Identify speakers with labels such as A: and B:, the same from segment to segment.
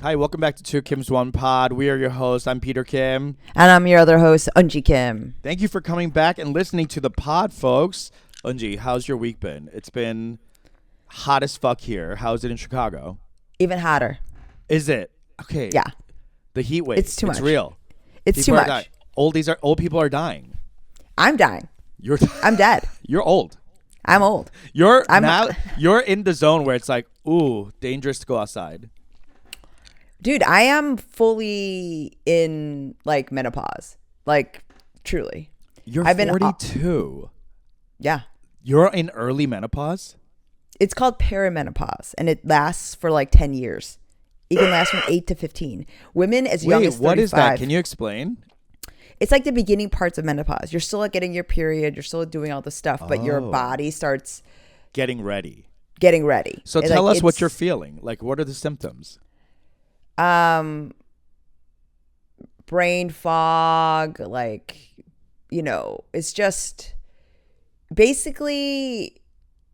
A: Hi, welcome back to Two Kim's One Pod. We are your hosts. I'm Peter Kim.
B: And I'm your other host, Unji Kim.
A: Thank you for coming back and listening to the pod, folks. Unji, how's your week been? It's been hot as fuck here. How's it in Chicago?
B: Even hotter.
A: Is it? Okay.
B: Yeah.
A: The heat wave.
B: It's too much.
A: It's real.
B: It's too much.
A: Old people are dying.
B: I'm dying. I'm dead.
A: You're old.
B: I'm old.
A: You're in the zone where it's like, ooh, dangerous to go outside.
B: Dude, I am fully in like menopause. Like truly.
A: You're 42.
B: Yeah.
A: You're in early menopause?
B: It's called perimenopause and it lasts for like 10 years. It can last from 8 to 15. Women as young as 35.
A: What is that? Can you explain?
B: It's like the beginning parts of menopause. You're still like getting your period. You're still doing all the stuff, but your body starts
A: getting ready.
B: So
A: tell us what you're feeling. Like, what are the symptoms?
B: Brain fog, like, it's just basically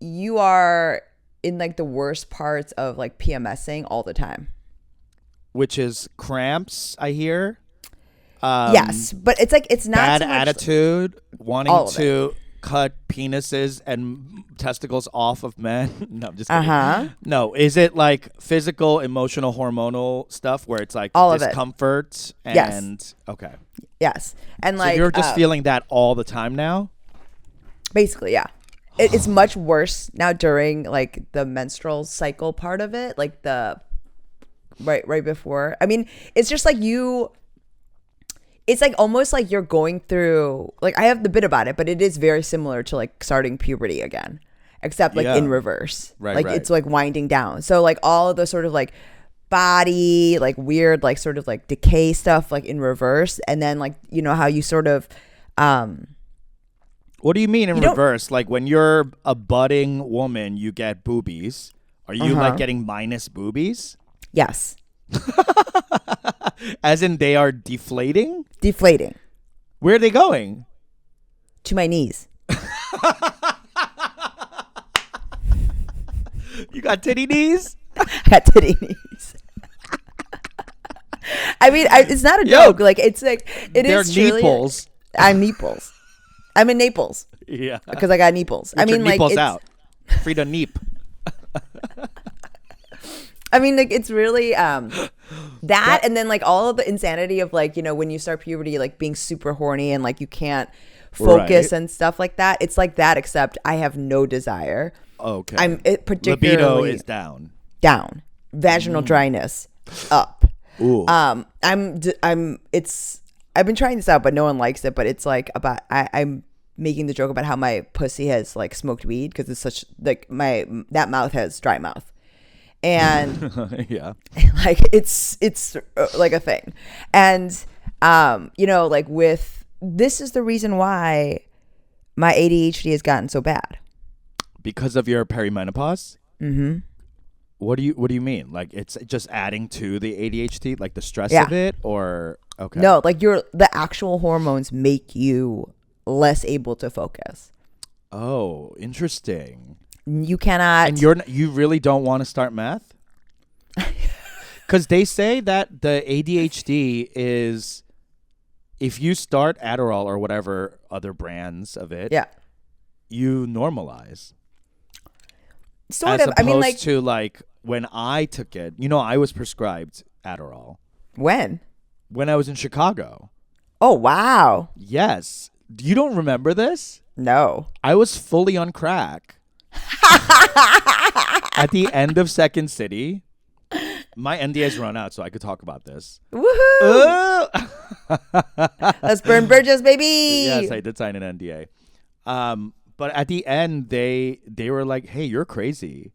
B: you are in like the worst parts of like PMSing all the time.
A: Which is cramps, I hear.
B: Yes, but it's like it's not
A: bad
B: so much
A: attitude, wanting to cut penises and testicles off of men. No, I'm just kidding. No, is it like physical, emotional, hormonal stuff where it's like
B: all
A: discomfort and
B: yes.
A: Okay.
B: Yes. And
A: so
B: like
A: you're just feeling that all the time now?
B: Basically, yeah. It's much worse now during like the menstrual cycle part of it, like the right before. I mean, it's just like it's like almost like you're going through, like I have the bit about it, but it is very similar to like starting puberty again, except like in reverse. Right. It's like winding down. So like all of the sort of like body, like weird, like sort of like decay stuff, like in reverse. And then like, how you sort of,
A: what do you mean in reverse? Like when you're a budding woman, you get boobies. Are you like getting minus boobies?
B: Yes.
A: As in they are deflating?
B: Deflating.
A: Where are they going?
B: To my knees.
A: You got titty knees?
B: I got titty knees. I mean, it's not a joke. Like it's like
A: they're Naples.
B: I'm Naples. I'm in Naples.
A: Yeah.
B: Because I got Naples.
A: I mean, like it's out. Frida Kneep.
B: I mean, like it's really that, and then like all of the insanity of like when you start puberty, like being super horny and like you can't focus and stuff like that. It's like that, except I have no desire.
A: Okay.
B: I'm particularly
A: libido is down.
B: Vaginal dryness up.
A: Ooh.
B: I've been trying this out, but no one likes it. But it's like I'm making the joke about how my pussy has like smoked weed because it's such like that mouth has dry mouth. And
A: yeah,
B: like it's like a thing. And like with this is the reason why my ADHD has gotten so bad.
A: Because of your perimenopause?
B: Mm-hmm.
A: What do you mean? Like it's just adding to the ADHD, like the stress of it, or okay?
B: No, like the actual hormones make you less able to focus.
A: Oh, interesting.
B: You cannot.
A: And you really don't want to start meth? Because they say that the ADHD is, if you start Adderall or whatever other brands of it, you normalize.
B: Sort
A: of.
B: I mean, like
A: to like when I took it, I was prescribed Adderall.
B: When
A: I was in Chicago.
B: Oh, wow.
A: Yes. You don't remember this?
B: No.
A: I was fully on crack. At the end of Second City, my NDA's run out, so I could talk about this.
B: Woohoo! Let's burn bridges, baby.
A: Yes, I did sign an NDA. But at the end, they were like, "Hey, you're crazy.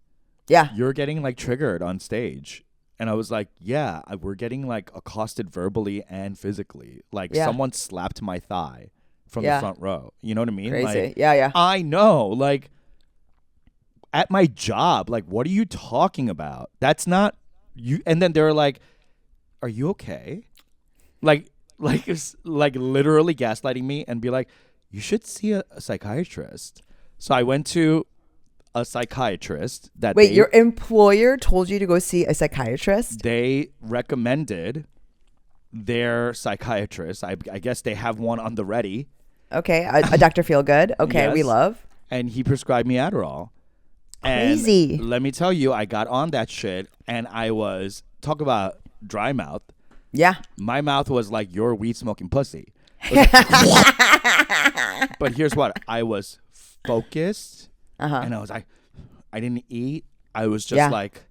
B: Yeah,
A: you're getting like triggered on stage." And I was like, "Yeah, we're getting like accosted verbally and physically. Like someone slapped my thigh from the front row. You know what I mean?
B: Crazy.
A: Like,
B: yeah.
A: I know. Like." At my job, like, what are you talking about? That's not you. And then they were like, "Are you okay?" Like literally gaslighting me and be like, "You should see a psychiatrist." So I went to a psychiatrist that
B: Wait, your employer told you to go see a psychiatrist?
A: they recommended their psychiatrist. I guess they have one on the ready.
B: Okay, a Dr. Feelgood. Okay, we
A: Yes.
B: love.
A: And he prescribed me Adderall.
B: Crazy.
A: And let me tell you, I got on that shit and I was, talk about dry mouth.
B: Yeah.
A: My mouth was like your weed smoking pussy. It was like, but here's what, I was focused and I was like, I didn't eat. I was just like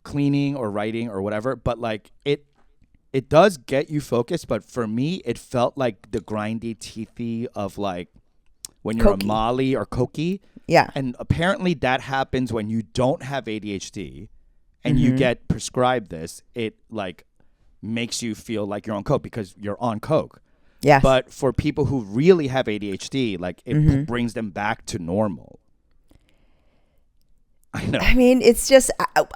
A: cleaning or writing or whatever. But like it does get you focused. But for me, it felt like the grindy, teethy of like when you're
B: Cokey.
A: a Molly or Cokey.
B: Yeah.
A: And apparently that happens when you don't have ADHD and you get prescribed this. It like makes you feel like you're on coke because you're on coke.
B: Yes.
A: But for people who really have ADHD, like it brings them back to normal. I know.
B: I mean, it's just.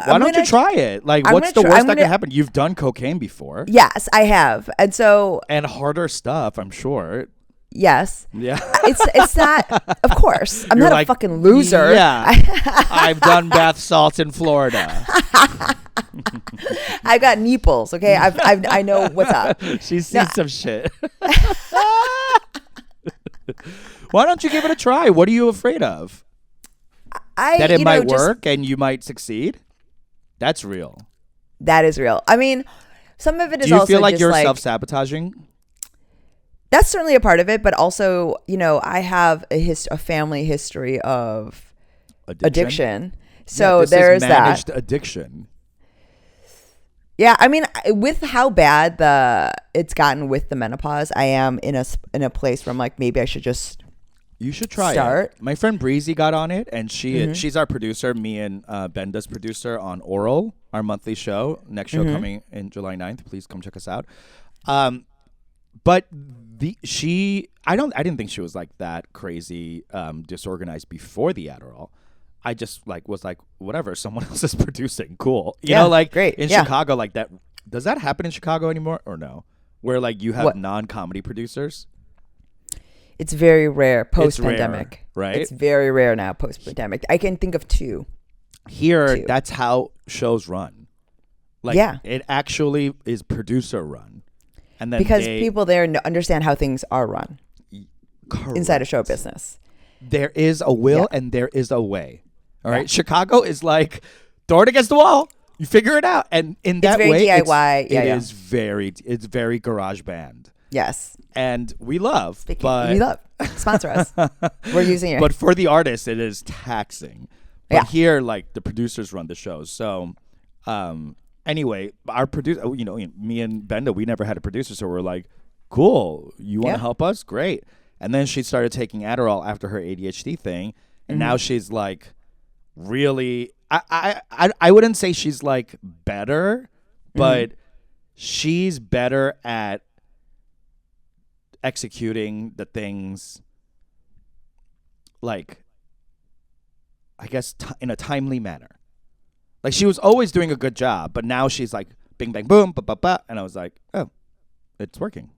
A: Why don't you try it? Like,
B: I'm
A: what's
B: gonna
A: the
B: try-
A: worst
B: I'm
A: that
B: gonna-
A: can happen? You've done cocaine before.
B: Yes, I have, and so
A: And harder stuff, I'm sure.
B: yes,
A: Yeah.
B: it's not. Of course, I'm
A: You're
B: not
A: like,
B: a fucking loser.
A: Yeah. I've done bath salts in Florida.
B: I got Neeples. Okay, I know what's up.
A: She's seen some shit. Why don't you give it a try? What are you afraid of? That it might work and you might succeed? That's real.
B: That is real. I mean, some of it is
A: Do you
B: also
A: feel like
B: just
A: you're self-sabotaging?
B: That's certainly a part of it, but also, I have a family history of addiction. So
A: this
B: there's
A: is managed
B: that.
A: addiction.
B: Yeah, I mean, with how bad it's gotten with the menopause, I am in a place where I'm like, maybe I should just
A: You should try
B: start.
A: it. My friend Breezy got on it, and she's our producer. Me and Benda's producer on Oral, our monthly show. Next show coming in July 9th. Please come check us out. But I didn't think she was like that crazy disorganized before the Adderall. I just was like, whatever, someone else is producing. Cool. You know, like
B: great.
A: in Chicago, like that. Does that happen in Chicago anymore or no? Where like you have non-comedy producers?
B: It's very rare post-pandemic.
A: Rare, right?
B: It's very rare now post-pandemic. I can think of two.
A: Here, that's how shows run. Like,
B: Yeah.
A: it actually is producer run. And then
B: Because people there understand how things are run inside a show business.
A: There is a will and there is a way. All right. Chicago is like, throw it against the wall. You figure it out. And in that
B: very
A: way,
B: DIY.
A: It's very garage band.
B: Yes.
A: And we love.
B: We love. Sponsor us. We're using it.
A: But for the artist, it is taxing. But
B: Yeah.
A: here, like, the producers run the shows. So, anyway, our producer, me and Benda, we never had a producer. So we're like, cool. You want to help us? Great. And then she started taking Adderall after her ADHD thing. And now she's like really, I wouldn't say she's like better, but she's better at executing the things like, I guess, in a timely manner. Like she was always doing a good job, but now she's like bing, bang, boom, ba, ba, ba. And I was like, oh, it's working.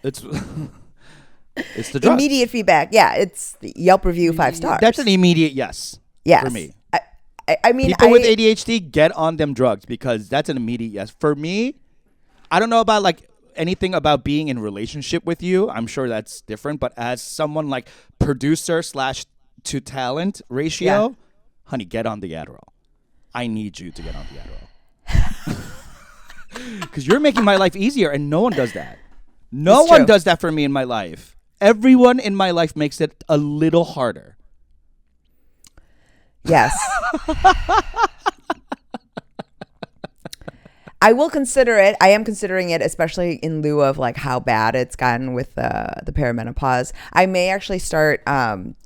A: It's the drug.
B: Immediate feedback. Yeah, it's the Yelp review 5 stars.
A: That's an immediate yes.
B: Yes.
A: For me.
B: I mean,
A: People with ADHD, get on them drugs because that's an immediate yes. For me, I don't know about like anything about being in relationship with you. I'm sure that's different. But as someone like producer / to talent ratio, honey, get on the Adderall. I need you to get on the Adderall. Because you're making my life easier and no one does that. No one does that for me in my life. Everyone in my life makes it a little harder.
B: Yes. I will consider it. I am considering it, especially in lieu of like how bad it's gotten with the perimenopause. I may actually start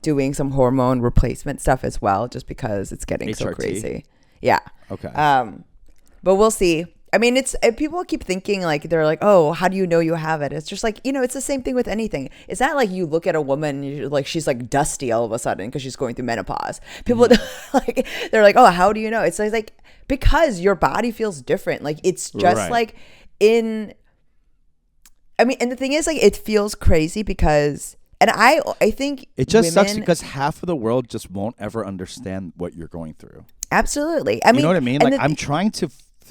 B: doing some hormone replacement stuff as well, just because it's getting so
A: HRT?
B: crazy. Yeah.
A: Okay.
B: But we'll see. I mean, people keep thinking like they're like, oh, how do you know you have it? It's just like, it's the same thing with anything. It's not like you look at a woman and you're like she's like dusty all of a sudden because she's going through menopause. People like they're like, oh, how do you know? It's like because your body feels different. Like it's just like I mean, and the thing is like it feels crazy because And I think
A: It just sucks
B: women-
A: because half of the world just won't ever understand what you're going through.
B: absolutely. I mean,
A: You know what I mean?
B: and
A: Like I'm trying to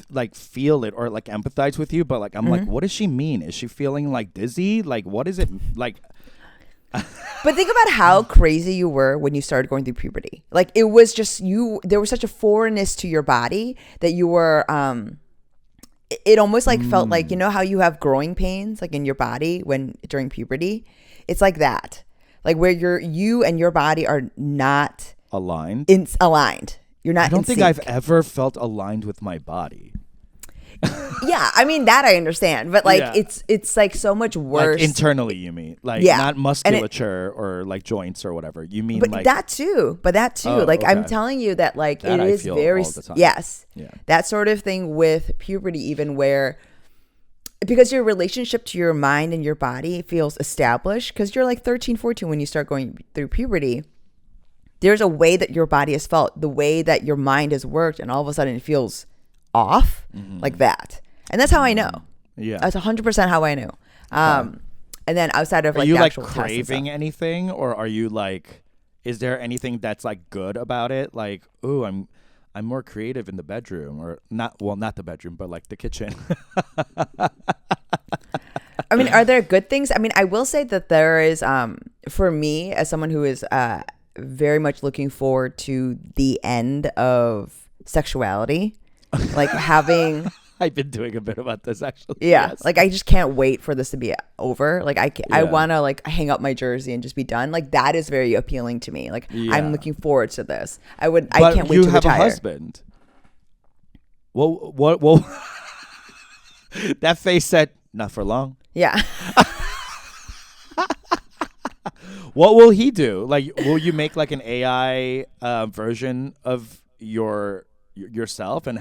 A: like feel it or like empathize with you, but like I'm
B: Mm-hmm.
A: like, what does she mean? Is she feeling like dizzy? Like what is it like?
B: But think about how crazy you were when you started going through puberty. Like it was just you. There was such a foreignness to your body that you were. It almost like felt like, you know how you have growing pains like in your body when during puberty. It's like that, like where you and your body are not
A: Aligned.
B: aligned. You're not.
A: I don't
B: in
A: think
B: sync.
A: I've ever felt aligned with my body.
B: Yeah, I mean that I understand, but like
A: Yeah.
B: it's like so much worse.
A: Like internally, you mean? Like
B: Yeah.
A: not
B: And
A: musculature or like joints or whatever. You mean
B: but
A: like
B: that too.
A: Oh,
B: Like I'm
A: okay.
B: telling you that like
A: That
B: it
A: I
B: is
A: feel
B: very
A: all the time.
B: yes.
A: Yeah.
B: That sort of thing with puberty, even where because your relationship to your mind and your body feels established because you're like 13, 14 when you start going through puberty. There's a way that your body has felt, the way that your mind has worked, and all of a sudden it feels off like that. And that's how I know.
A: Yeah.
B: That's 100% how I knew. And then outside of
A: Are
B: like
A: you
B: the
A: like
B: actual tests and
A: craving
B: stuff.
A: anything, or are you like? Is there anything that's like good about it? Like, ooh, I'm more creative in the bedroom, or not? Well, not the bedroom, but like the kitchen.
B: I mean, are there good things? I mean, I will say that there is, for me, as someone who is very much looking forward to the end of sexuality, like having,
A: I've been doing a bit about this actually.
B: yeah,
A: Yes.
B: like I just can't wait for this to be over. Like I
A: Yeah.
B: want to like hang up my jersey and just be done. Like that is very appealing to me. Like
A: Yeah.
B: I'm looking forward to this. I
A: But
B: can't wait
A: you
B: to
A: have
B: retire.
A: a husband. Well, that face said not for long.
B: Yeah.
A: What will he do? Like, will you make like an AI version of yourself and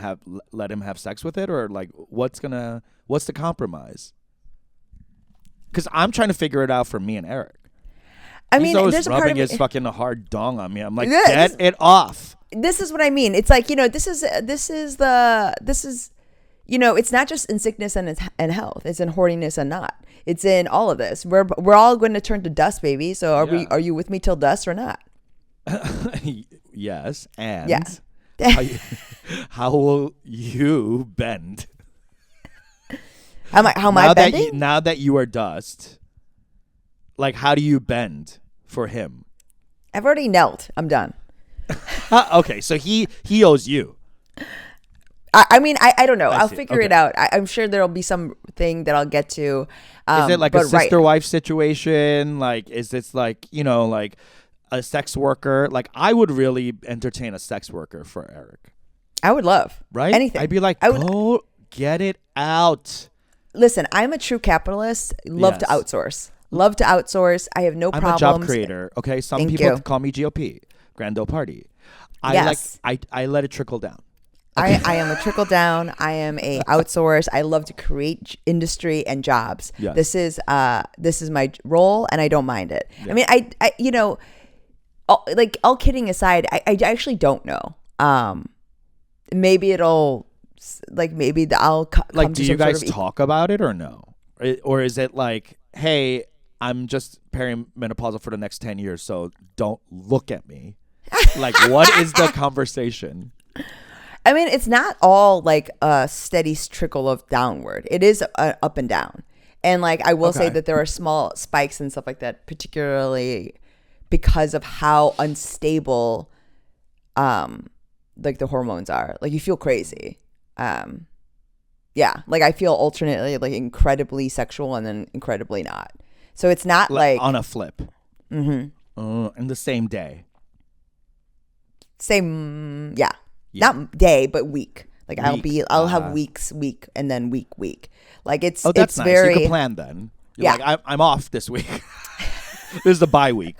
A: let him have sex with it, or like what's the compromise? Because I'm trying to figure it out for me and Eric.
B: I
A: He's
B: mean,
A: always
B: there's a part
A: rubbing
B: of
A: his
B: me.
A: fucking hard dong on me. I'm like,
B: Yes.
A: get it off.
B: This is what I mean. It's like, it's not just in sickness and health. It's in horniness and not. It's in all of this. We're all going to turn to dust, baby. So
A: Yeah.
B: are you with me till dust or not?
A: Yes, and
B: Yeah.
A: how will you bend
B: How am I bending?
A: now that you are dust? Like, how do you bend for him?
B: I've already knelt. I'm done.
A: Okay, so he owes you.
B: I mean, I don't know. I'll
A: see.
B: figure it
A: Okay.
B: out. I'm sure there'll be something that I'll get to.
A: Is it like a
B: but right.
A: sister-wife situation? Like, is this like, like a sex worker? Like, I would really entertain a sex worker for Eric,
B: I would love
A: right?
B: anything.
A: I'd be like,
B: I would
A: go get it out.
B: listen. I'm a true capitalist. Love to
A: Yes.
B: outsource. Love to outsource. I have no
A: I'm
B: problems.
A: a job creator. Okay, some
B: Thank
A: people
B: you.
A: call me GOP, Grand Ole Party.
B: Yes.
A: I let it trickle down.
B: I am a trickle down. I am a outsource. I love to create industry and jobs.
A: Yes.
B: This is my role, and I don't mind it. I mean, all kidding aside, I actually don't know. Maybe I'll come
A: Like,
B: to
A: do you
B: some
A: guys
B: sort of
A: talk about it or no? Or is it like, hey, I'm just perimenopausal for the next 10 years, so don't look at me. Like, what is the conversation?
B: I mean, it's not all like a steady trickle of downward. It is up and down. And like I will say
A: Okay.
B: that there are small spikes and stuff like that, particularly because of how unstable like the hormones are. Like you feel crazy. Yeah, like I feel alternately like incredibly sexual and then incredibly not. So it's not like
A: on a flip. Mm-hmm. In the same day.
B: same yeah.
A: Yeah.
B: Not day but week. Like
A: Week.
B: I'll have week and then week. Like it's
A: Oh, that's
B: it's
A: nice.
B: very
A: You can plan then. You're
B: Yeah.
A: like, I'm off this week. This is the bye week.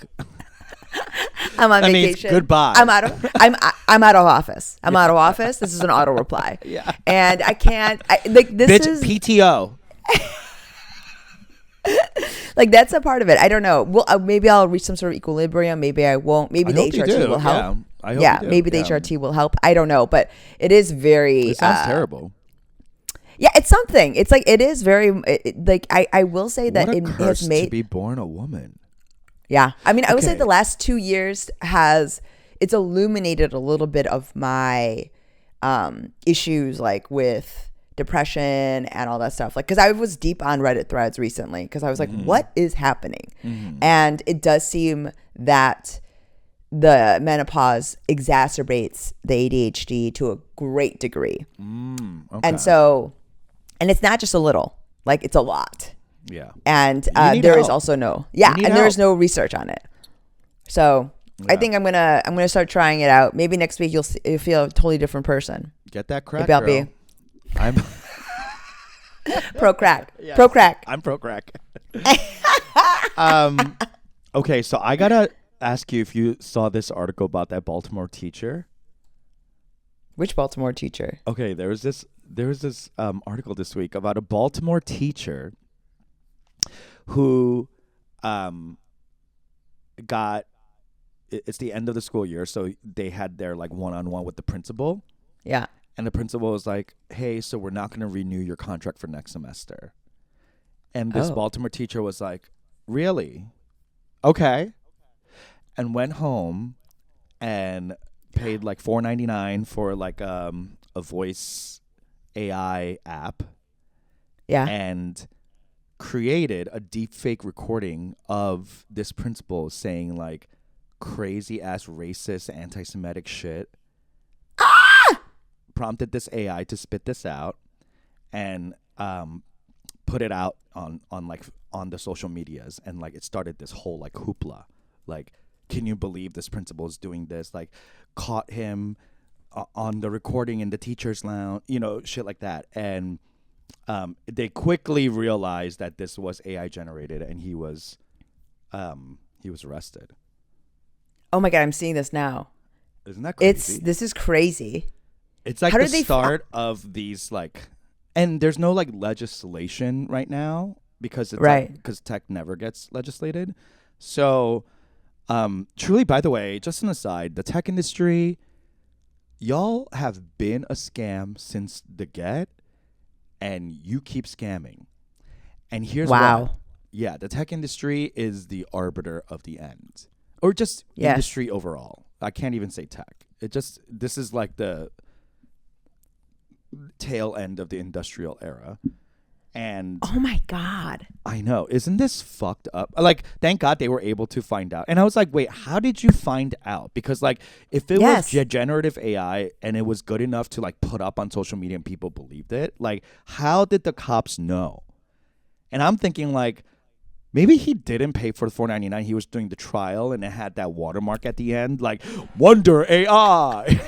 B: I'm on
A: That means
B: vacation.
A: goodbye.
B: I'm out of office. I'm out of office. This is an auto reply.
A: Yeah.
B: And I can't this
A: Bitch,
B: is
A: PTO.
B: like that's a part of it. I don't know. Well, maybe I'll reach some sort of equilibrium. Maybe I won't. Maybe
A: I
B: the
A: hope you
B: HRT
A: do.
B: will help.
A: Yeah, I hope
B: yeah,
A: you do.
B: maybe the
A: Yeah.
B: HRT will help. I don't know, but it is very.
A: It sounds terrible.
B: Yeah, it's something. It's like it is very. Like I will say that
A: What a
B: it
A: curse
B: has made.
A: to be born a woman.
B: Yeah. I mean, I would say
A: Okay.
B: the last 2 years it's illuminated a little bit of my issues like with depression and all that stuff. Like, because I was deep on Reddit threads recently because I was like, what is happening? And it does seem that the menopause exacerbates the ADHD to a great degree.
A: Okay.
B: And it's not just a little, like it's a lot.
A: Yeah.
B: And
A: You need
B: there is
A: help.
B: also no,
A: You need
B: and there is
A: help.
B: no research on it. So I
A: Yeah.
B: think I'm gonna start trying it out. Maybe next week you'll feel a totally different person.
A: Get that crack,
B: Maybe I'll
A: girl.
B: be
A: I'm
B: pro crack, pro crack.
A: I'm pro crack. Okay, so I gotta ask you if you saw this article about that Baltimore teacher.
B: Which Baltimore teacher?
A: Okay, there was this article this week about a Baltimore teacher who got it's the end of the school year, so they had their like one-on-one with the principal,
B: Yeah.
A: and the principal was like, "Hey, so we're not going to renew your contract for next semester." And this
B: Oh.
A: Baltimore teacher was like, "Really? Okay." And went home and paid like $4.99 for like a voice AI app
B: Yeah.
A: and created a deep fake recording of this principal saying like crazy ass racist anti-Semitic shit. Prompted this AI to spit this out and put it out on the social medias, and like it started this whole like hoopla. Like, can you believe this principal is doing this? Like, caught him on the recording in the teacher's lounge, shit like that. And they quickly realized that this was AI generated, and he was arrested.
B: Oh my God, I'm seeing this now.
A: Isn't that crazy?
B: This is crazy.
A: It's like
B: How
A: the
B: did they
A: start of these like, and there's no like legislation right now because it's
B: Right.
A: because tech never gets legislated. So, truly, by the way, just an aside, the tech industry, y'all have been a scam since the get, and you keep scamming. And here's
B: Wow.
A: why. Yeah, the tech industry is the arbiter of the end, or just
B: Yes.
A: industry overall. I can't even say tech. This is like the tail end of the industrial era. And
B: Oh my God.
A: I know, isn't this fucked up? Like, thank God they were able to find out. And I was like, wait, how did you find out? Because like, if it was generative AI and it was good enough to like put up on social media and people believed it, like, how did the cops know? And I'm thinking like, maybe he didn't pay for the $4.99. He was doing the trial and it had that watermark at the end, like Wonder AI.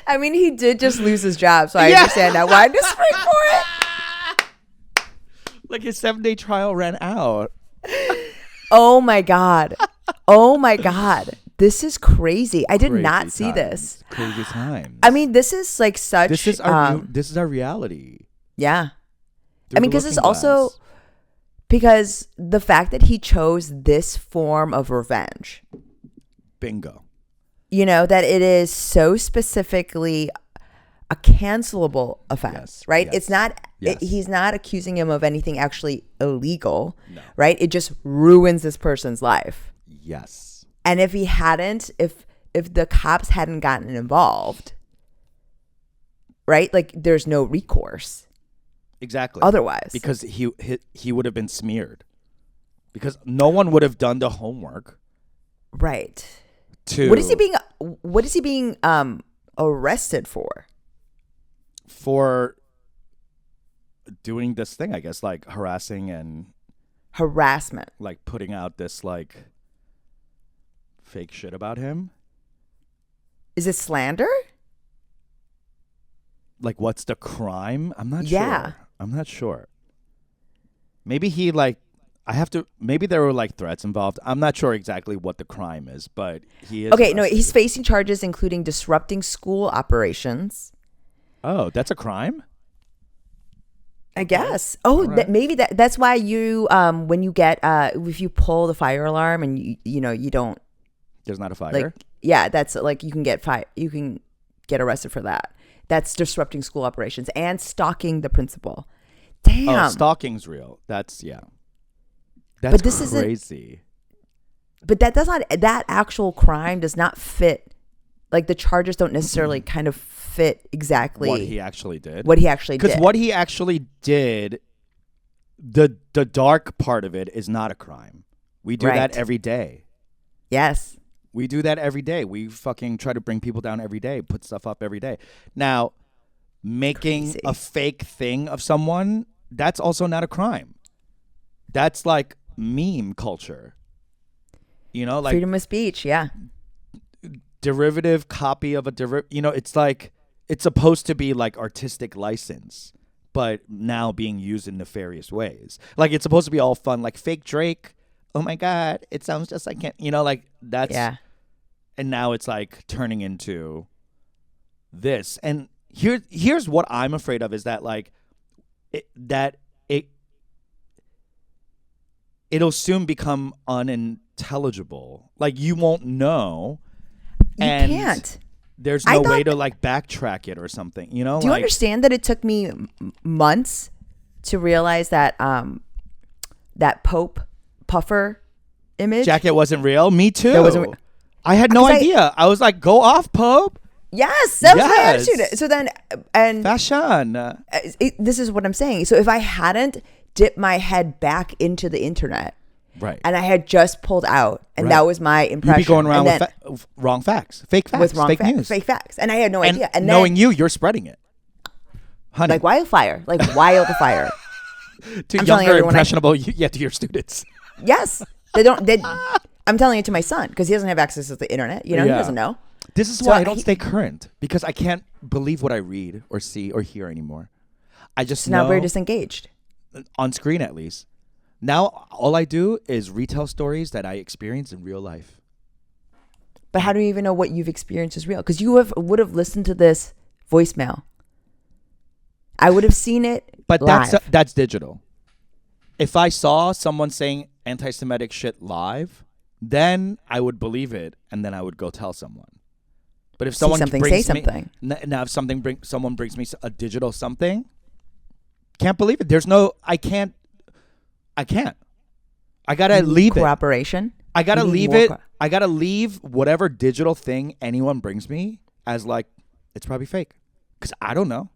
B: I mean, he did just lose his job, so I understand that. Why just spring for it?
A: Like his 7-day trial ran out.
B: Oh my God. Oh my God. This is crazy. I did not see
A: times.
B: this.
A: Crazy times.
B: I mean, this is like such.
A: This is our reality.
B: Yeah.
A: Through
B: I mean,
A: the
B: because it's
A: looking
B: also
A: glass.
B: because the fact that he chose this form of revenge,
A: Bingo.
B: that it is so specifically a cancelable offense,
A: Yes,
B: right?
A: yes,
B: It's not,
A: yes.
B: he's not accusing him of anything actually illegal,
A: No.
B: right? It just ruins this person's life.
A: Yes.
B: And if he hadn't, if the cops hadn't gotten involved, right? Like there's no recourse.
A: Exactly.
B: Otherwise.
A: Because he would have been smeared. Because no one would have done the homework.
B: Right.
A: What
B: is he being arrested for?
A: For doing this thing, I guess, like harassing and
B: Harassment.
A: like putting out this like fake shit about him.
B: Is it slander?
A: Like, what's the crime? I'm not
B: Yeah.
A: sure. I'm not sure. Maybe he like maybe there were like threats involved. I'm not sure exactly what the crime is, but he is
B: Okay, no,
A: arrested.
B: he's facing charges including disrupting school operations.
A: Oh, that's a crime?
B: I guess. Oh,
A: right.
B: maybe that's why you when you get if you pull the fire alarm and you don't
A: There's not a fire?
B: like that's like you can get arrested for that. That's disrupting school operations and stalking the principal. Damn.
A: Stalking's real. That's
B: But this isn't-
A: crazy.
B: But that actual crime does not fit. Like, the charges don't necessarily kind of fit exactly
A: What he actually did.
B: Because
A: what he actually did, the dark part of it is not a crime. We do that every day.
B: Yes.
A: We do that every day. We fucking try to bring people down every day, put stuff up every day. Now, making a fake thing of someone, that's also not a crime. That's like meme culture. You know, like
B: freedom of speech, yeah.
A: Derivative copy of a derivative. You know, it's like it's supposed to be like artistic license, but now being used in nefarious ways. Like it's supposed to be all fun, like fake Drake. Oh my God, it sounds just like him. You know, like that's And now it's like turning into this. And here's what I'm afraid of is that like it'll soon become unintelligible. Like you won't know.
B: You can't.
A: There's no way to like backtrack it or something, you know?
B: Do you understand that it took me months to realize that that Pope puffer image
A: jacket wasn't real? Me too. I had no idea. I was like, go off, Pope.
B: Yes, that was my attitude. So then, and
A: fashion.
B: This is what I'm saying. So if I hadn't dipped my head back into the internet,
A: right,
B: and I had just pulled out, and that was my impression.
A: You'd be going around with wrong facts, fake facts, fake news,
B: fake facts, and I had no idea. And
A: knowing you're spreading it, honey,
B: like wildfire,
A: to younger, impressionable, to your students.
B: Yes, they don't. I'm telling it to my son because he doesn't have access to the internet. You know, he doesn't know.
A: This is why I don't stay current, because I can't believe what I read or see or hear anymore. I just know.
B: Now we're disengaged.
A: On screen, at least. Now, all I do is retell stories that I experience in real life.
B: But how do you even know what you've experienced is real? Because you would have listened to this voicemail. I would have seen it live.
A: That's digital. If I saw someone saying anti-Semitic shit live, then I would believe it, and then I would go tell someone. But if someone brings me, now if someone brings me a digital something, can't believe it. I can't. I gotta leave
B: cooperation.
A: I gotta leave it. I gotta leave whatever digital thing anyone brings me as like it's probably fake, because I don't know.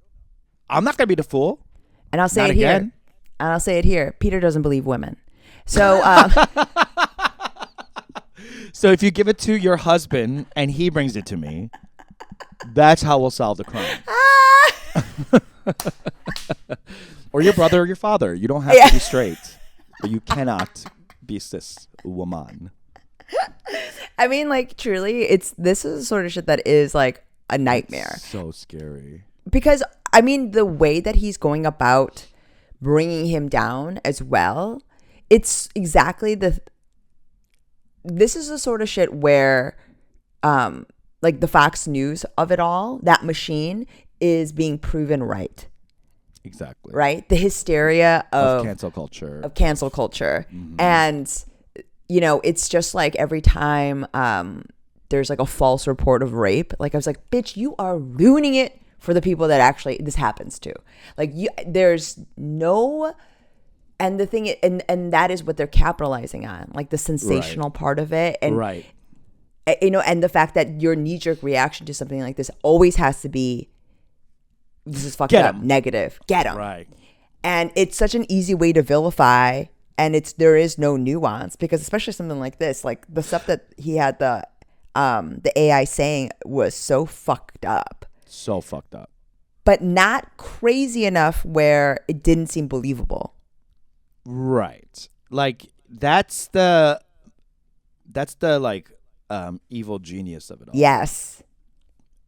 A: I'm not gonna be the fool.
B: And I'll say it here. Peter doesn't believe women. So.
A: So if you give it to your husband and he brings it to me, that's how we'll solve the crime. Or your brother or your father. You don't have to be straight. But you cannot be cis woman.
B: I mean, like, truly, this is the sort of shit that is like a nightmare.
A: It's so scary.
B: Because, I mean, the way that he's going about bringing him down as well, it's exactly this is the sort of shit where, like the Fox News of it all, that machine is being proven right.
A: Exactly.
B: Right? The hysteria of
A: cancel culture.
B: Mm-hmm. And, you know, it's just like every time there's like a false report of rape, like I was like, bitch, you are ruining it for the people that actually this happens to. Like, there's no... And the thing, and that is what they're capitalizing on, like the sensational part of it, and you know, and the fact that your knee-jerk reaction to something like this always has to be, this is fucked up, negative, get him,
A: right? And
B: it's such an easy way to vilify, and there is no nuance, because especially something like this, like the stuff that he had the AI saying was so fucked up, but not crazy enough where it didn't seem believable.
A: Right. Like that's the like evil genius of it all.
B: Yes.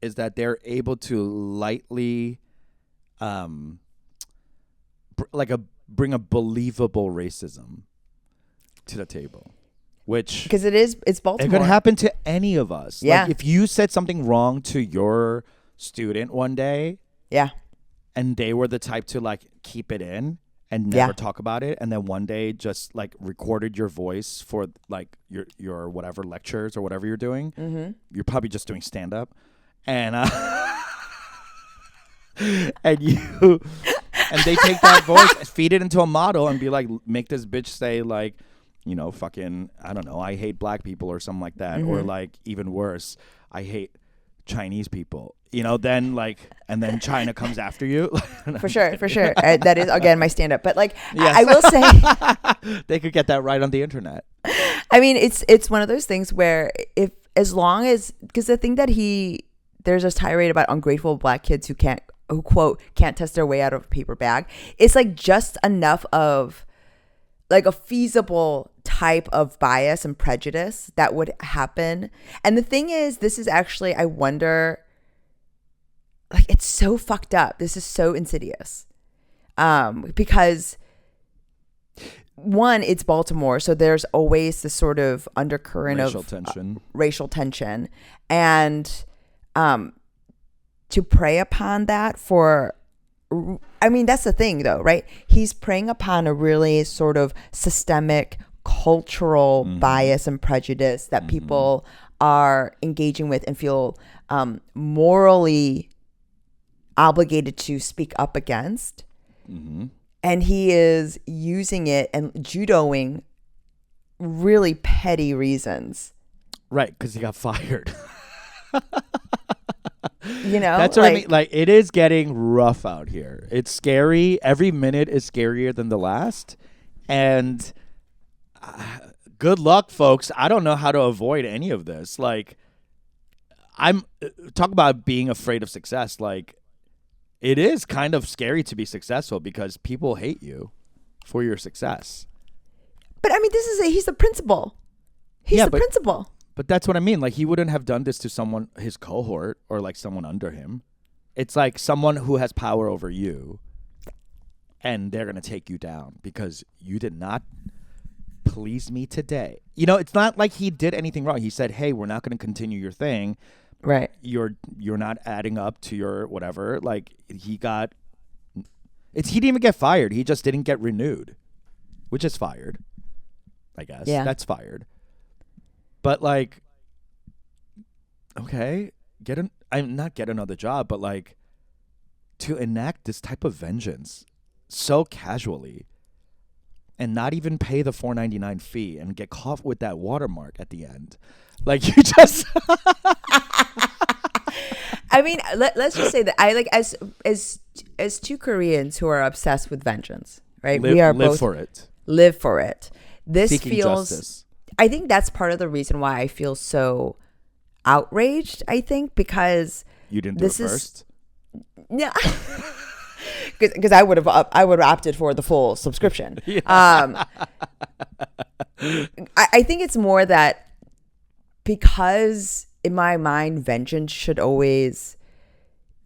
A: Is that they're able to lightly bring a believable racism to the table. Which,
B: because it's Baltimore.
A: It could happen to any of us.
B: Yeah.
A: Like if you said something wrong to your student one day, and they were the type to like keep it in and never talk about it, and then one day just like recorded your voice for like your whatever lectures or whatever you're doing. Mm-hmm. You're probably just doing stand up, and and and they take that voice, feed it into a model, and be like, make this bitch say like, you know, fucking, I don't know, I hate black people or something like that, or like even worse, I hate Chinese people. You know, then like, and then China comes after you.
B: For sure. That is again my stand-up. But like,
A: Yes.
B: I will say,
A: they could get that right on the internet.
B: I mean, it's one of those things where if as long as because the thing that there's this tirade about ungrateful black kids who quote can't test their way out of a paper bag. It's like just enough of like a feasible type of bias and prejudice that would happen. And the thing is, this is actually, I wonder, like, it's so fucked up. This is so insidious. Because one, it's Baltimore, so there's always this sort of undercurrent
A: Racial
B: of
A: tension.
B: Racial tension. And to prey upon that I mean, that's the thing, though, right? He's preying upon a really sort of systemic cultural bias and prejudice that people are engaging with and feel morally obligated to speak up against. And he is using it and judoing really petty reasons.
A: Right, because he got fired.
B: You know,
A: that's what I mean. Like, it is getting rough out here. It's scary. Every minute is scarier than the last. And good luck, folks. I don't know how to avoid any of this. Like, talk about being afraid of success. Like, it is kind of scary to be successful because people hate you for your success.
B: But I mean, he's the principal. He's the principal.
A: But that's what I mean. Like, he wouldn't have done this to someone, his cohort, or like someone under him. It's like someone who has power over you, and they're going to take you down because you did not please me today. You know, it's not like he did anything wrong. He said, hey, we're not going to continue your thing.
B: Right.
A: You're not adding up to your whatever. Like, he didn't even get fired. He just didn't get renewed, which is fired, I guess.
B: Yeah.
A: That's fired. But like, okay, not get another job, but like to enact this type of vengeance so casually and not even pay the $4.99 fee and get caught with that watermark at the end. Like, you just
B: I mean, let's just say that I like as two Koreans who are obsessed with vengeance, right? We are
A: live
B: both
A: for it.
B: Live for it. This
A: Seeking
B: feels
A: justice.
B: I think that's part of the reason why I feel so outraged, I think, because
A: You didn't do it first?
B: Yeah. Because I would have opted for the full subscription.
A: Yeah.
B: I think it's more that because in my mind, vengeance should always.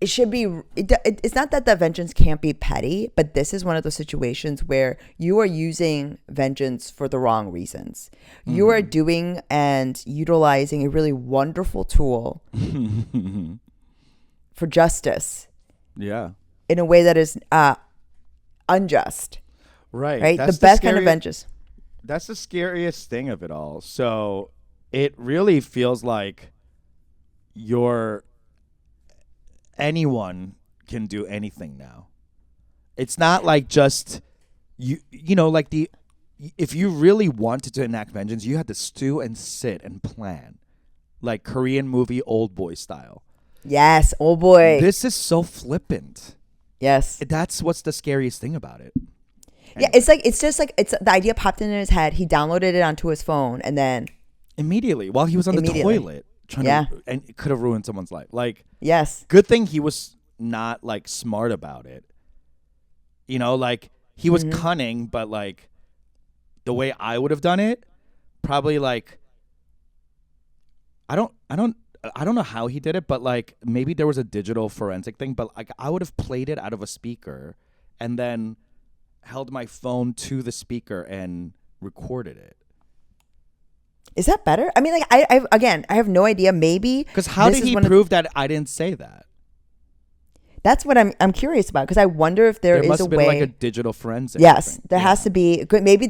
B: It should be. It's not that the vengeance can't be petty, but this is one of those situations where you are using vengeance for the wrong reasons. You are doing and utilizing a really wonderful tool for justice.
A: Yeah.
B: In a way that is unjust.
A: Right.
B: Right?
A: That's
B: the best kind of vengeance.
A: That's the scariest thing of it all. So it really feels like anyone can do anything now. It's not like just you know, like if you really wanted to enact vengeance, you had to stew and sit and plan, like Korean movie Old Boy style.
B: Yes, Old Boy.
A: This is so flippant.
B: Yes,
A: that's what's the scariest thing about it.
B: Anyway. Yeah, it's just like the idea popped in his head. He downloaded it onto his phone, and then
A: immediately while he was on the toilet. And it could have ruined someone's life. Like,
B: yes,
A: good thing he was not like smart about it. You know, like he was cunning, but like the way I would have done it, probably like I don't know how he did it, but like maybe there was a digital forensic thing, but like I would have played it out of a speaker and then held my phone to the speaker and recorded it.
B: Is that better? I mean, like, I have no idea. Maybe
A: because how did he prove that I didn't say that?
B: That's what I'm curious about. Because I wonder if there is
A: must
B: a
A: have been
B: way,
A: like a digital forensic.
B: Yes, there has to be. Maybe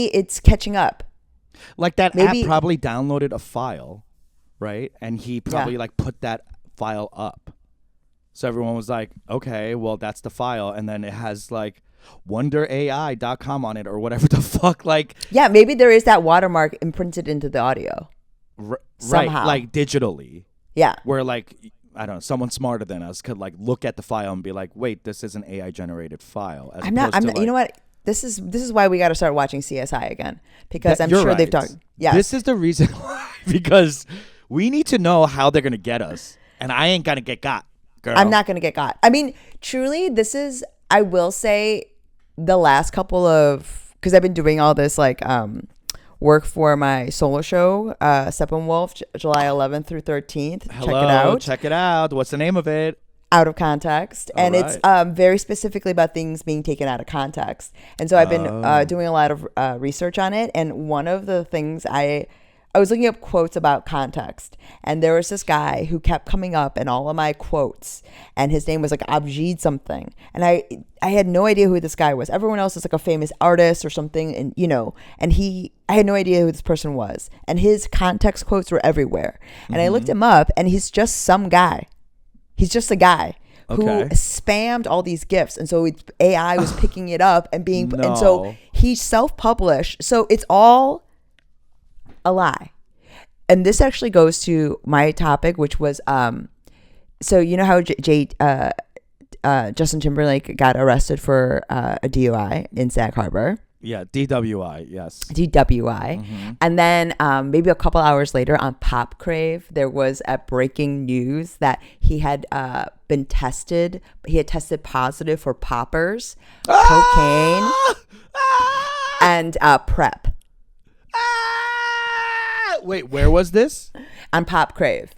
B: it's catching up.
A: Like that app probably downloaded a file, right? And he probably like put that file up. So everyone was like, okay, well, that's the file. And then it has like wonderai.com on it or whatever the fuck. Like,
B: Yeah, maybe there is that watermark imprinted into the audio.
A: right,
B: Somehow.
A: like digitally.
B: Yeah.
A: Where like, I don't know, someone smarter than us could like look at the file and be like, wait, this is an AI generated file.
B: I'm not, you know what? This is why we got to start watching CSI again, because I'm sure they've done. Yeah.
A: This is the reason why, because we need to know how they're going to get us. And I ain't going to get got. Girl.
B: I'm not going to get got. I mean, truly, this is, I will say, the last couple of, because I've been doing all this like work for my solo show, Steppenwolf, July 11th through 13th.
A: Hello,
B: check it out.
A: Check it out. What's the name of it?
B: Out of Context. And
A: All
B: it's
A: right.
B: very specifically about things being taken out of context. And so I've been doing a lot of research on it. And one of the things I was looking up quotes about context, and there was this guy who kept coming up in all of my quotes, and his name was like Abjid something, and I had no idea who this guy was. Everyone else is like a famous artist or something, and and I had no idea who this person was, and his context quotes were everywhere. And I looked him up, and he's just some guy. He's just a guy who spammed all these gifts, and so AI was picking it up and being, and so he self-published. So it's all a lie. And this actually goes to my topic, which was so you know how Justin Timberlake got arrested for a DUI in Sag Harbor.
A: Yeah, DWI, yes.
B: DWI. And then maybe a couple hours later on Pop Crave, there was a breaking news that he had been tested. He had tested positive for poppers, cocaine, and PrEP.
A: Wait, where was this?
B: On Pop Crave.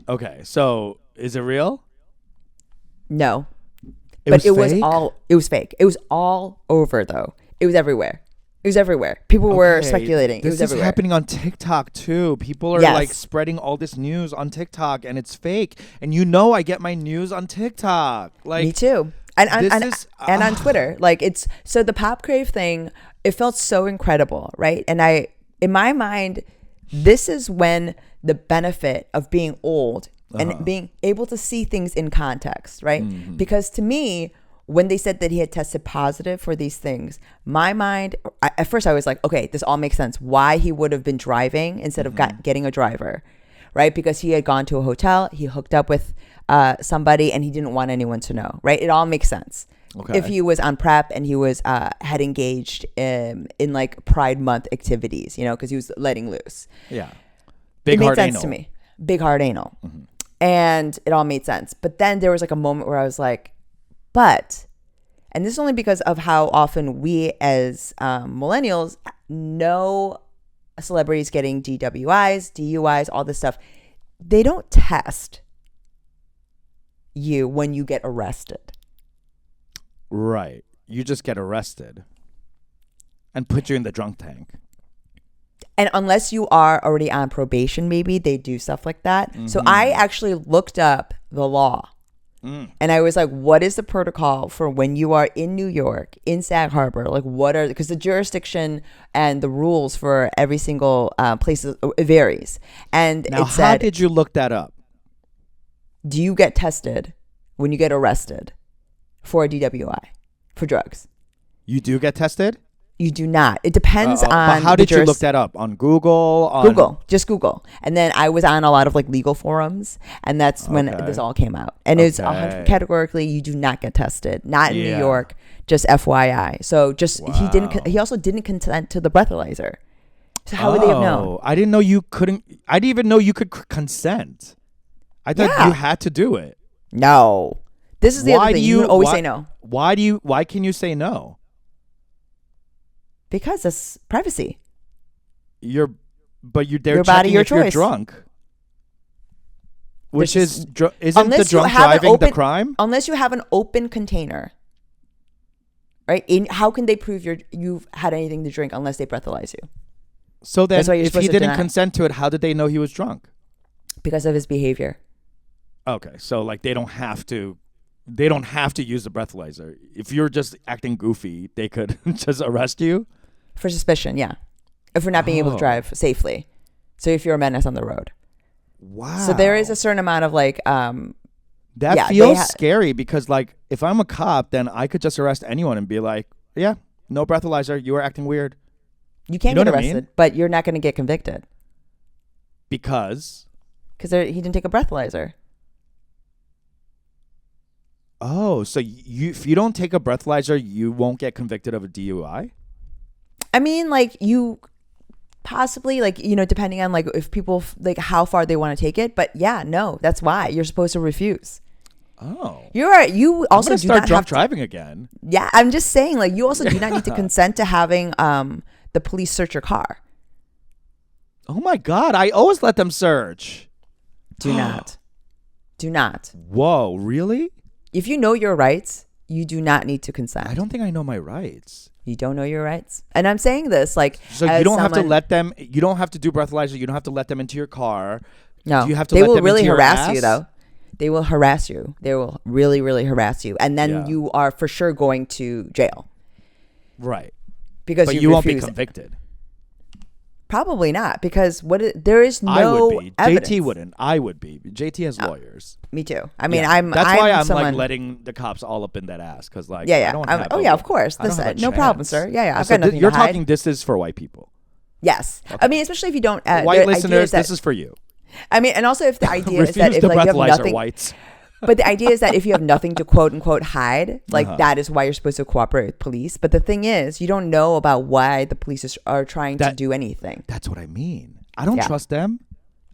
A: Okay, so is it real?
B: No.
A: It
B: was
A: fake?
B: It was fake. It was all over though. It was everywhere. It was everywhere. People were speculating. It was
A: This is
B: everywhere.
A: happening on TikTok too. People are like spreading all this news on TikTok, and it's fake. And I get my news on TikTok. Like
B: me too. And on Twitter. Like it's so the Pop Crave thing, it felt so incredible, right? And in my mind, this is when the benefit of being old and being able to see things in context, right? Because to me, when they said that he had tested positive for these things, my mind, at first I was like, okay, this all makes sense. Why he would have been driving instead of getting a driver, right? Because he had gone to a hotel, he hooked up with somebody, and he didn't want anyone to know, right? It all makes sense.
A: Okay.
B: If he was on PrEP and he was had engaged in like Pride Month activities, because he was letting loose.
A: Yeah.
B: It made sense to me. Big hard anal. And it all made sense. But then there was like a moment where I was like, and this is only because of how often we as millennials know celebrities getting DWIs, DUIs, all this stuff. They don't test you when you get arrested.
A: Right. You just get arrested and put you in the drunk tank.
B: And unless you are already on probation, maybe they do stuff like that. So I actually looked up the law. And I was like, what is the protocol for when you are in New York, in Sag Harbor? Like, because the jurisdiction and the rules for every single place, it varies. And
A: now,
B: it said,
A: how did you look that up?
B: Do you get tested when you get arrested for a DWI, for drugs?
A: You do get tested?
B: You do not. It depends on.
A: But how did you look that up? On Google?
B: Just Google. And then I was on a lot of like legal forums, and that's when this all came out. And it's categorically, you do not get tested. Not in New York. Just FYI. So he also didn't consent to the breathalyzer. So how would they have known?
A: I didn't know you couldn't. I didn't even know you could consent. I thought you had to do it.
B: No. This is the other thing. You always say no.
A: Why can you say no?
B: Because it's privacy.
A: They're
B: your body, your
A: if you're
B: choice.
A: Drunk. Which isn't the drunk driving the crime?
B: Unless you have an open container, right? How can they prove you've had anything to drink unless they breathalyze you?
A: So then, if he didn't consent to it, how did they know he was drunk?
B: Because of his behavior.
A: Okay, so like they don't have to use the breathalyzer. If you're just acting goofy, they could just arrest you?
B: For suspicion, yeah. If we're not being able to drive safely. So if you're a menace on the road.
A: Wow.
B: So there is a certain amount of like
A: That
B: Yeah,
A: feels scary because, like, if I'm a cop, then I could just arrest anyone and be like, yeah, no breathalyzer. You are acting weird.
B: You can't
A: You know
B: get
A: what I
B: arrested,
A: mean?
B: but you're not going to get convicted
A: Because,
B: because he didn't take a breathalyzer.
A: oh, so if you don't take a breathalyzer, you won't get convicted of a DUI?
B: I mean, like, you possibly, like, you know, depending on, like, if people, like, how far they want to take it. But yeah, no, that's why you're supposed to refuse.
A: Oh.
B: You also
A: I'm gonna
B: do
A: start
B: not
A: drunk
B: have to,
A: driving again.
B: yeah, I'm just saying, like, you also do not need to consent to having the police search your car.
A: Oh my God, I always let them search.
B: Do not. Do not.
A: Whoa, really?
B: If you know your rights, you do not need to consent.
A: I don't think I know my rights.
B: You don't know your rights. And I'm saying this, like,
A: So you don't have to let them, you don't have to do breathalyzer, you don't have to let them into your car.
B: No.
A: Do you have to
B: they
A: let
B: will
A: them
B: really
A: into your
B: harass
A: ass?
B: you, though. They will harass you. They will really, really harass you. And then
A: Yeah.
B: you are for sure going to jail.
A: Right.
B: Because
A: But you won't be
B: refuse.
A: convicted.
B: Probably not, because there is no
A: I would be.
B: evidence.
A: JT wouldn't. I would be. JT has lawyers.
B: Me too. I mean,
A: Yeah. That's why I'm
B: someone,
A: like letting the cops all up in that ass because, like,
B: yeah, yeah.
A: I don't have
B: Oh
A: a-
B: yeah, of course.
A: I don't have a
B: No problem,
A: chance.
B: sir. Yeah, yeah. I've
A: So
B: got nothing
A: you're
B: to hide.
A: talking. This is for white people.
B: Yes. I mean, especially if you don't.
A: White
B: the idea
A: listeners,
B: is that,
A: this is for you.
B: I mean, and also if the idea is
A: Refuse
B: that if
A: to
B: like you have
A: breathalyzer
B: nothing,
A: whites.
B: but the idea is that if you have nothing to quote unquote hide, like that is why you're supposed to cooperate with police. But the thing is, you don't know about why the police are trying to do anything.
A: That's what I mean. I don't
B: Yeah.
A: trust them.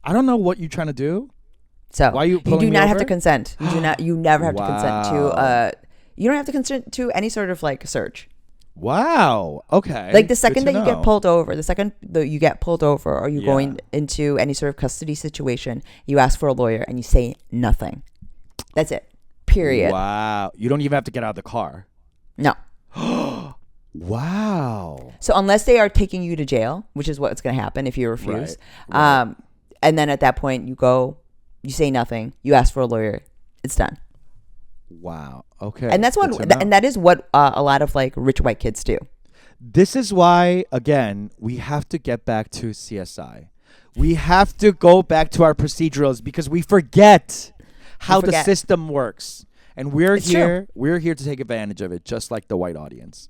A: I don't know what you're trying to do.
B: So
A: Why are you
B: you
A: pulling
B: do
A: me
B: not have to
A: over?
B: consent. You do not. You never have to consent to.
A: Wow.
B: You don't have to consent to any sort of like search.
A: Wow. Okay.
B: Like the
A: Good
B: second
A: to
B: that you get
A: know.
B: pulled over, the second that you get pulled over, or you're
A: Yeah.
B: going into any sort of custody situation, you ask for a lawyer and you say nothing. That's it. Period.
A: Wow. You don't even have to get out of the car.
B: No.
A: Wow.
B: So unless they are taking you to jail, which is what's going to happen if you refuse,
A: Right.
B: and then at that point you go, you say nothing, you ask for a lawyer, it's done.
A: Wow. Okay.
B: And that's what,
A: Good to know.
B: and that is what a lot of like rich white kids do.
A: This is why, again, we have to get back to CSI. We have to go back to our procedurals because we forget how the system works. And we're
B: true.
A: here to take advantage of it, just like the white audience.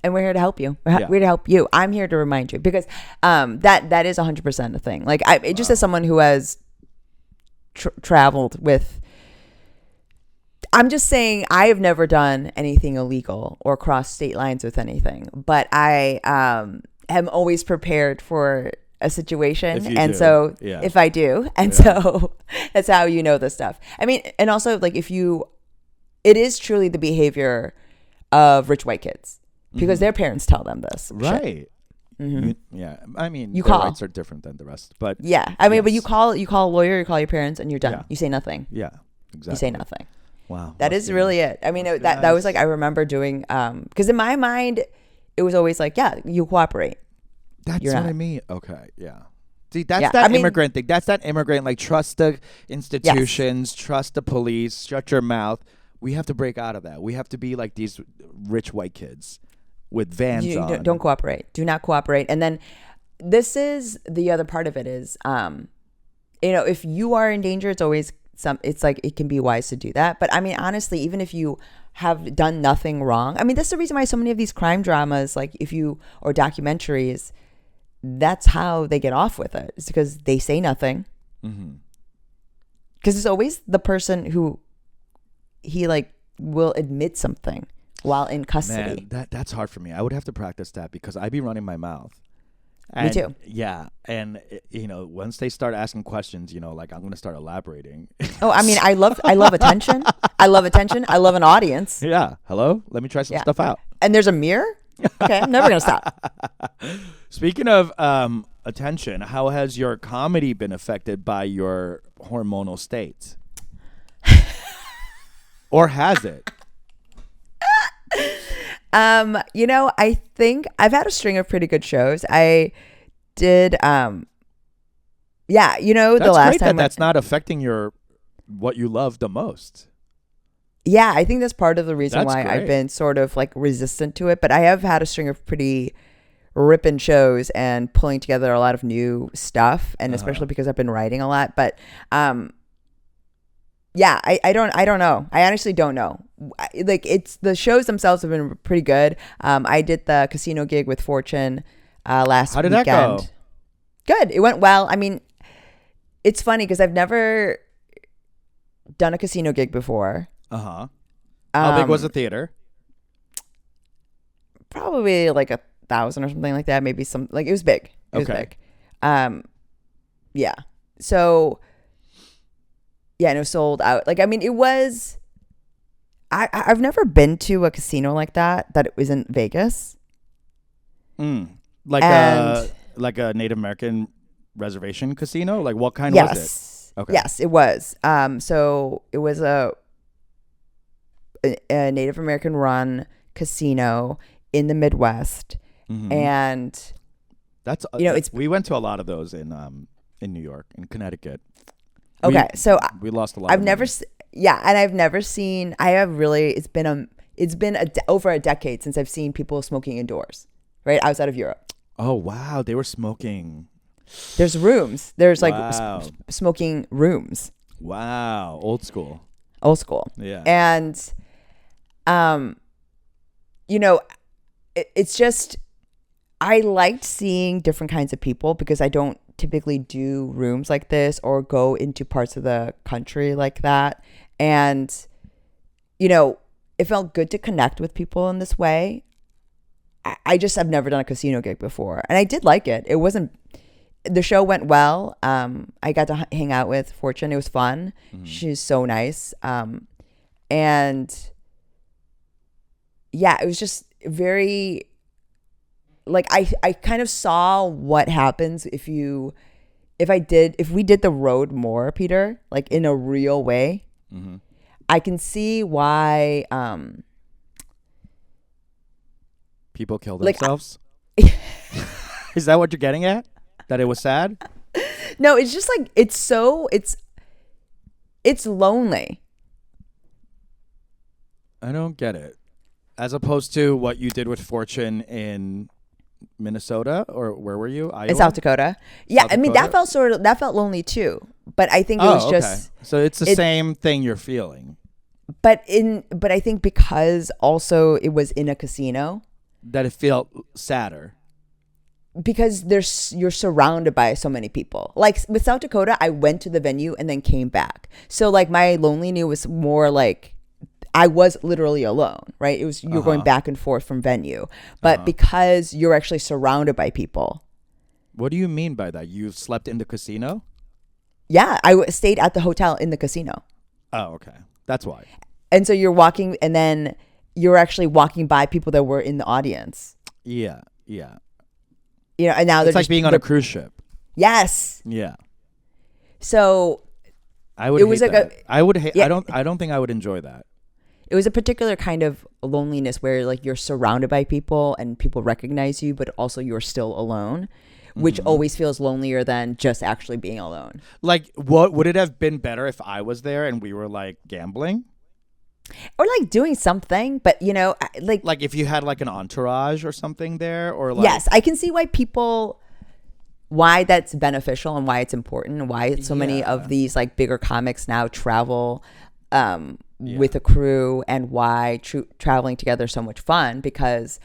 B: And we're here to help you. We're
A: Yeah.
B: here to help you. I'm here to remind you because that is 100% a thing. Like just as someone who has traveled with, I'm just saying I have never done anything illegal or crossed state lines with anything, but I am always prepared for a situation.
A: If you
B: And
A: do.
B: so
A: Yeah.
B: if I do, and so that's how you know this stuff. I mean, and also like it is truly the behavior of rich white kids because their parents tell them this. shit.
A: Right. Yeah. I mean,
B: You
A: their
B: call.
A: rights are different than the rest. But
B: Yeah. I mean, but you
A: Yes.
B: call a lawyer, you call your parents, and you're done.
A: Yeah.
B: You say nothing.
A: yeah, exactly.
B: You say nothing.
A: Wow.
B: That
A: must
B: is
A: be
B: really
A: nice.
B: it. I mean,
A: Must be
B: that was
A: nice.
B: like, I remember doing, because in my mind, it was always like, yeah, you cooperate.
A: That's
B: You're
A: what
B: not.
A: I mean. Okay. Yeah. See, that's
B: Yeah,
A: that
B: I mean-
A: immigrant thing. That's that immigrant, like, trust the institutions, trust the police, shut your mouth. We have to break out of that. We have to be like these rich white kids with vans
B: You
A: on.
B: don't cooperate. Do not cooperate. And then this is the other part of it is, if you are in danger, it's always it's like it can be wise to do that. But I mean, honestly, even if you have done nothing wrong, I mean, that's the reason why so many of these crime dramas, like or documentaries, that's how they get off with it. It's because they say nothing. Because it's always the person who he like will admit something while in custody.
A: Man, that's hard for me. I would have to practice that because I'd be running my mouth.
B: Me too.
A: Yeah. And, once they start asking questions, like I'm going to start elaborating.
B: Oh, I mean, I love attention. I love attention. I love an audience.
A: Yeah. Hello? Let me try some stuff out.
B: And there's a mirror? Okay, I'm never going to stop.
A: Speaking of attention, how has your comedy been affected by your hormonal state? Or has it?
B: I think I've had a string of pretty good shows. I did the
A: That's
B: last
A: great
B: time
A: that's not affecting what you love the most.
B: Yeah, I think that's part of the reason
A: That's
B: why I've
A: great.
B: been sort of like resistant to it, but I have had a string of pretty ripping shows and pulling together a lot of new stuff, and especially because I've been writing a lot, but Yeah, I don't know. I honestly don't know. Like it's the shows themselves have been pretty good. I did the casino gig with Fortune last
A: How did that go?
B: weekend. Good. It went well. I mean, it's funny because I've never done a casino gig before.
A: Uh-huh. How big was the theater?
B: Probably like 1,000 or something like that. Maybe some like it was big. It was
A: Okay.
B: big. Yeah. So yeah, and it was sold out. Like I mean, it was. I've never been to a casino like that it was in Vegas.
A: Like
B: And
A: a Native American reservation casino? Like what kind was
B: yes,
A: it? Okay.
B: yes, it was. So it was a Native American run casino in the Midwest, and
A: That's
B: it's
A: we went to a lot of those in New York, in Connecticut.
B: okay. So
A: We lost a lot.
B: I've
A: of
B: never,
A: money.
B: yeah, and I've never seen. I have really. It's been over a decade since I've seen people smoking indoors, right outside of Europe.
A: Oh wow, they were smoking.
B: There's rooms. There's like
A: Wow.
B: smoking rooms.
A: Wow, old school.
B: Old school.
A: Yeah.
B: And, it's just I liked seeing different kinds of people because I don't typically do rooms like this or go into parts of the country like that. And, it felt good to connect with people in this way. I just have never done a casino gig before. And I did like it. The show went well. I got to hang out with Fortune. It was fun. She's so nice. And yeah, it was just very like I kind of saw what happens if we did the road more, Peter, like in a real way. I can see why
A: People kill
B: like,
A: themselves. Is that what you're getting at? That it was sad?
B: no, it's just like it's lonely.
A: I don't get it. As opposed to what you did with Fortune in Minnesota, or where were you? Iowa?
B: In South Dakota. Yeah,
A: South
B: I mean
A: Dakota?
B: that felt lonely too. But I think it was just
A: so it's the same thing you're feeling.
B: but I think because also it was in a casino,
A: That it felt sadder.
B: because you're surrounded by so many people. Like with South Dakota, I went to the venue and then came back. So like my loneliness was more like I was literally alone, right? It was you're going back and forth from venue. But because you're actually surrounded by people.
A: What do you mean by that? You slept in the casino?
B: Yeah, I stayed at the hotel in the casino.
A: Oh, okay. That's why.
B: And so you're walking and then you're actually walking by people that were in the audience.
A: Yeah, yeah.
B: And now
A: It's
B: they're
A: like
B: just
A: being on a cruise ship.
B: Yes.
A: Yeah.
B: So
A: I would
B: it was
A: hate
B: like
A: that. I would hate
B: Yeah.
A: I don't think I would enjoy that.
B: it was a particular kind of loneliness where like you're surrounded by people and people recognize you, but also you're still alone, which always feels lonelier than just actually being alone.
A: Like, what would it have been better if I was there and we were like gambling?
B: Or like doing something, but
A: Like if you had like an entourage or something there, or like
B: yes, I can see why that's beneficial and why it's important and why so many
A: Yeah.
B: of these like bigger comics now travel with a crew, and why traveling together is so much fun because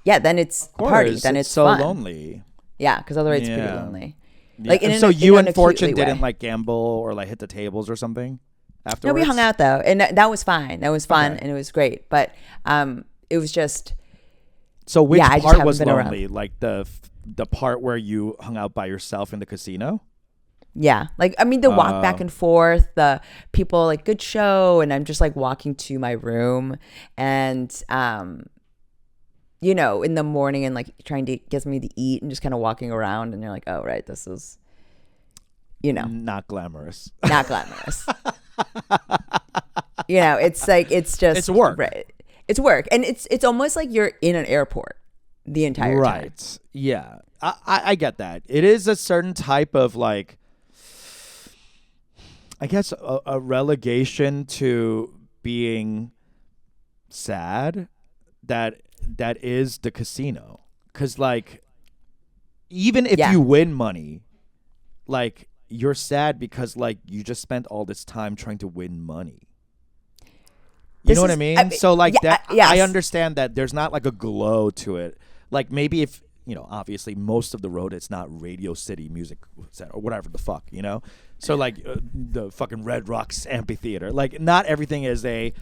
B: then it's a party, then it's
A: so
B: fun.
A: lonely.
B: Yeah, because otherwise it's pretty
A: Yeah.
B: lonely.
A: Yeah.
B: Like
A: And
B: in
A: so you
B: an
A: and Fortune
B: acutely
A: didn't
B: way.
A: like gamble or like hit the tables or something
B: No,
A: afterwards?
B: we hung out though, and that was fine. That was fun,
A: Okay.
B: and it was great. But it was just
A: So which
B: I just
A: part
B: haven't
A: was
B: been around.
A: lonely? Like the part where you hung out by yourself in the casino?
B: yeah. Like I mean, the walk back and forth, the people like good show, and I'm just like walking to my room, and in the morning and like trying to get something to eat, and just kind of walking around, and you're like, oh right, this is
A: Not glamorous.
B: not glamorous. It's like it's just
A: It's work.
B: Right. It's work, and it's almost like you're in an airport the entire time.
A: Right. Yeah. I get that. It is a certain type of like, I guess a relegation to being sad that is the casino. 'Cause like even if
B: Yeah.
A: you win money, like you're sad because like you just spent all this time trying to win money. You know what I mean? So like that,
B: yes.
A: I understand that there's not like a glow to it. Like maybe if, obviously most of the road, it's not Radio City Music Center or whatever the fuck, So like the fucking Red Rocks Amphitheater, like not everything is a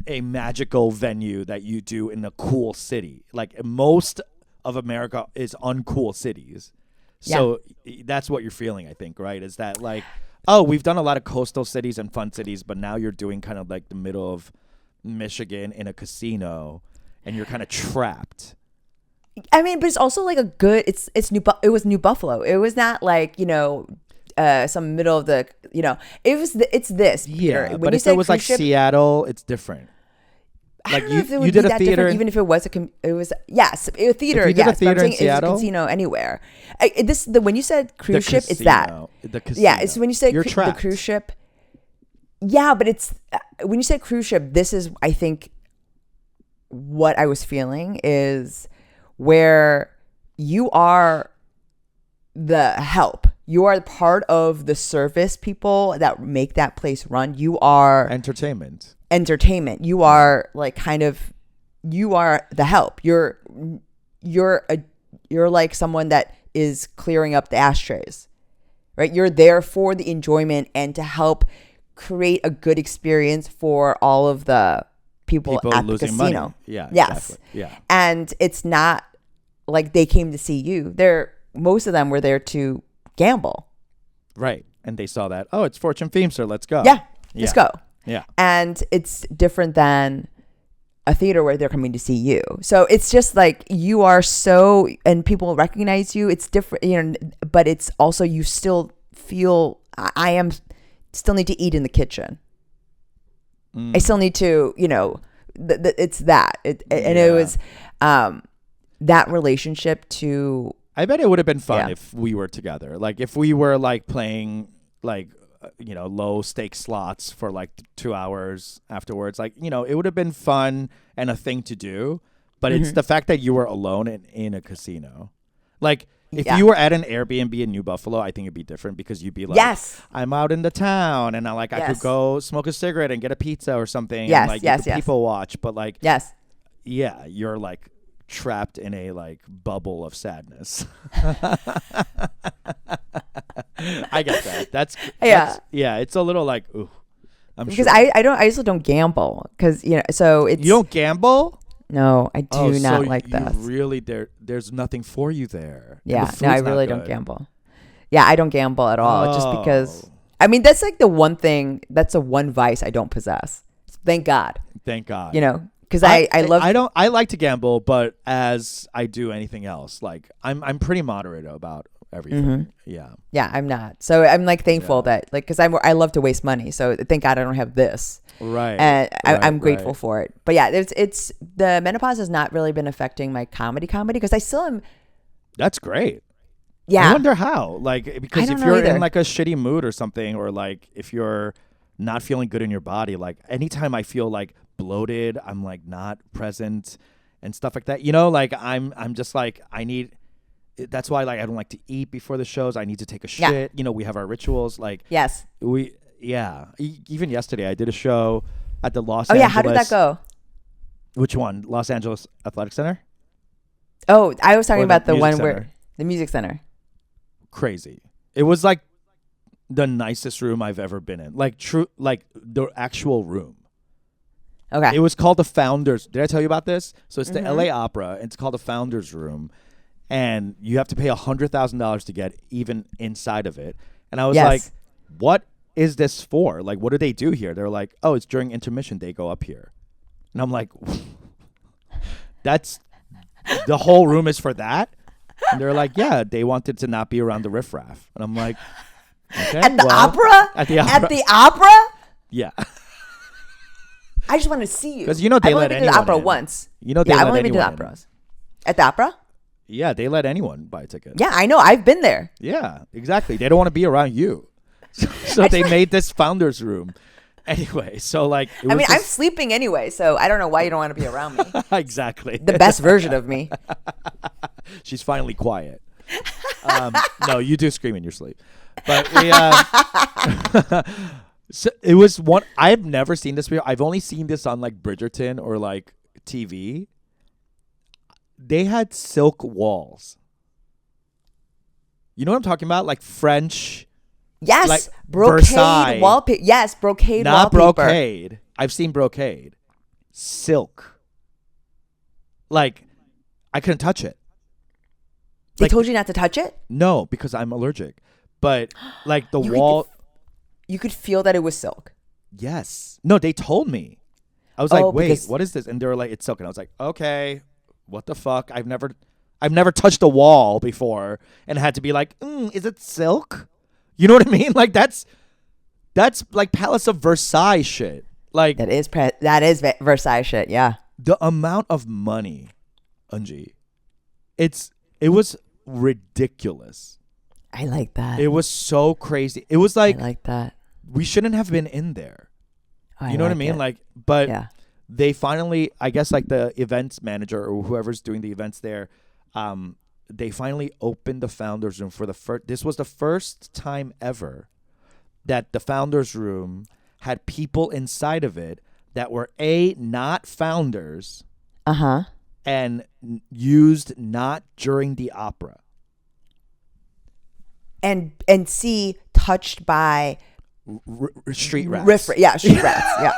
A: magical venue that you do in a cool city. Like most of America is uncool cities. So that's what you're feeling, I think, right? Is that like, oh, we've done a lot of coastal cities and fun cities, but now you're doing kind of like the middle of Michigan in a casino, and you're kind of trapped.
B: I mean, but it's also like it was New Buffalo. It was not like, some middle of the, it's this.
A: Yeah,
B: When
A: but
B: you
A: if it was like
B: ship,
A: Seattle, it's different.
B: I don't know if it would
A: you
B: be
A: did a
B: that
A: theater
B: different, even if it was yes, a theater.
A: If you did a
B: yes,
A: theater
B: but I'm
A: in
B: saying
A: Seattle?
B: It's a casino anywhere. When you said cruise ship, it's that.
A: The casino.
B: Yeah, it's when you say
A: You're
B: the
A: trapped.
B: cruise ship. Yeah, but it's when you say cruise ship, this is, I think, what I was feeling is where you are the help. You are part of the service people that make that place run. You are
A: entertainment.
B: You are like you are the help. You're like someone that is clearing up the ashtrays, right? You're there for the enjoyment and to help create a good experience for all of the people at the casino.
A: Money. Yeah.
B: Yes.
A: Exactly. Yeah.
B: And it's not like they came to see you. Most of them were there to gamble.
A: Right. And they saw that, oh, it's Fortune Feimster, let's go.
B: Yeah. Let's go.
A: Yeah.
B: And it's different than a theater where they're coming to see you. So it's just like you are and people recognize you. It's different, but it's also you still feel still need to eat in the kitchen. I still need to, it's that. And it was that relationship to.
A: I bet it would have been fun if we were together. Like if we were like playing like, low stake slots for like 2 hours afterwards. Like, it would have been fun and a thing to do. But it's the fact that you were alone in a casino. Like if you were at an Airbnb in New Buffalo, I think it'd be different because you'd be like,
B: yes,
A: I'm out in the town and I could go smoke a cigarette and get a pizza or something.
B: Yes,
A: and like you could people watch. But like, yeah, you're like trapped in a like bubble of sadness. I get that. That's it's a little like, ooh.
B: Because I also don't gamble because so it's.
A: You don't gamble?
B: No, I do not like that.
A: Really, there's nothing for you there.
B: Yeah, no, I really don't gamble. Yeah, I don't gamble at all, just because. I mean, that's like the one thing. That's the one vice I don't possess. Thank God.
A: Thank God.
B: Because I love.
A: I like to gamble, but as I do anything else, like I'm pretty moderate about everything. Yeah.
B: Yeah, I'm not. So I'm like thankful that like because I love to waste money. So thank God I don't have this.
A: Right.
B: And I'm grateful for it. But yeah, it's the menopause has not really been affecting my comedy because I still am.
A: That's great.
B: Yeah.
A: I wonder how. Like because if you're in like a shitty mood or something, or like if you're not feeling good in your body, like anytime I feel like bloated, I'm like not present and stuff like that. Like I'm just like that's why like I don't like to eat before the shows. I need to take a shit. We have our rituals. Like
B: yes.
A: Even yesterday I did a show at the Los
B: Angeles.
A: Oh yeah,
B: how did that go?
A: Which one? Los Angeles Athletic Center?
B: Oh, I was talking about the one
A: center.
B: where the music center.
A: Crazy. It was like the nicest room I've ever been in. Like the actual room.
B: Okay.
A: It was called the Founders. Did I tell you about this? So it's the LA Opera. It's called the Founders Room. And you have to pay $100,000 to get even inside of it. And I was like, what is this for? Like, what do they do here? They're like, oh, it's during intermission. They go up here. And I'm like, that's the whole room is for that? And they're like, yeah, they wanted to not be around the riffraff. And I'm like, okay.
B: At the opera?
A: At the opera.
B: At the opera?
A: Yeah.
B: I just want to see you.
A: Because they let anyone
B: I've only been to the opera
A: in.
B: once.
A: I've
B: only been to the operas. At the opera?
A: Yeah, they let anyone buy a ticket.
B: Yeah, I know. I've been there.
A: Yeah, exactly. They don't want to be around you. So they made this Founders Room. Anyway, so like...
B: I'm sleeping anyway, so I don't know why you don't want to be around me.
A: Exactly.
B: The best version of me.
A: She's finally quiet. No, you do scream in your sleep. But we so it was one. I've never seen this before. I've only seen this on like Bridgerton or like TV. They had silk walls. You know what I'm talking about? Like French.
B: Yes,
A: like
B: brocade
A: Versailles.
B: wallpaper. Yes, brocade
A: Not
B: wallpaper.
A: brocade. I've seen brocade. Silk. Like, I couldn't touch it.
B: They
A: Like,
B: told you not to touch it?
A: no, because I'm allergic. But like the
B: You could
A: wall.
B: You could feel that it was silk.
A: Yes. No, they told me. I was like, wait,
B: because-
A: what is this? And they were like, it's silk. And I was like, okay, what the fuck? I've never touched a wall before and had to be like, is it silk? You know what I mean? Like that's like Palace of Versailles shit. Like
B: That is Versailles shit. Yeah.
A: the amount of money, Unji, it was ridiculous.
B: I like that.
A: It was so crazy. It was
B: I
A: like
B: like that.
A: we shouldn't have been in there.
B: Oh,
A: You know what I
B: like
A: mean?
B: it.
A: Like, but
B: Yeah.
A: they finally, I guess, like the events manager or whoever's doing the events there, they finally opened the founders room for the first. This was the first time ever that the founders room had people inside of it that were not founders
B: Uh-huh.
A: and used not during the opera.
B: And C, touched by
A: Street rats.
B: street rats. Yeah.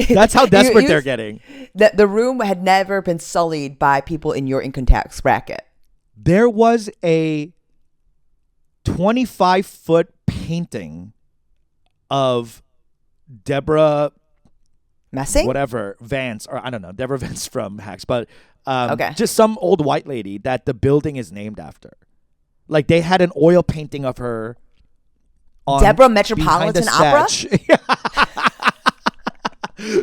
A: That's how desperate
B: You-
A: they're getting.
B: The room had never been sullied by people in your income tax bracket.
A: There was a 25-foot painting of Deborah
B: Messing?
A: whatever Vance, or I don't know, Deborah Vance from Hacks, but
B: Okay.
A: just some old white lady that the building is named after. Like they had an oil painting of her on
B: Deborah
A: behind
B: Metropolitan
A: the
B: Opera?
A: set.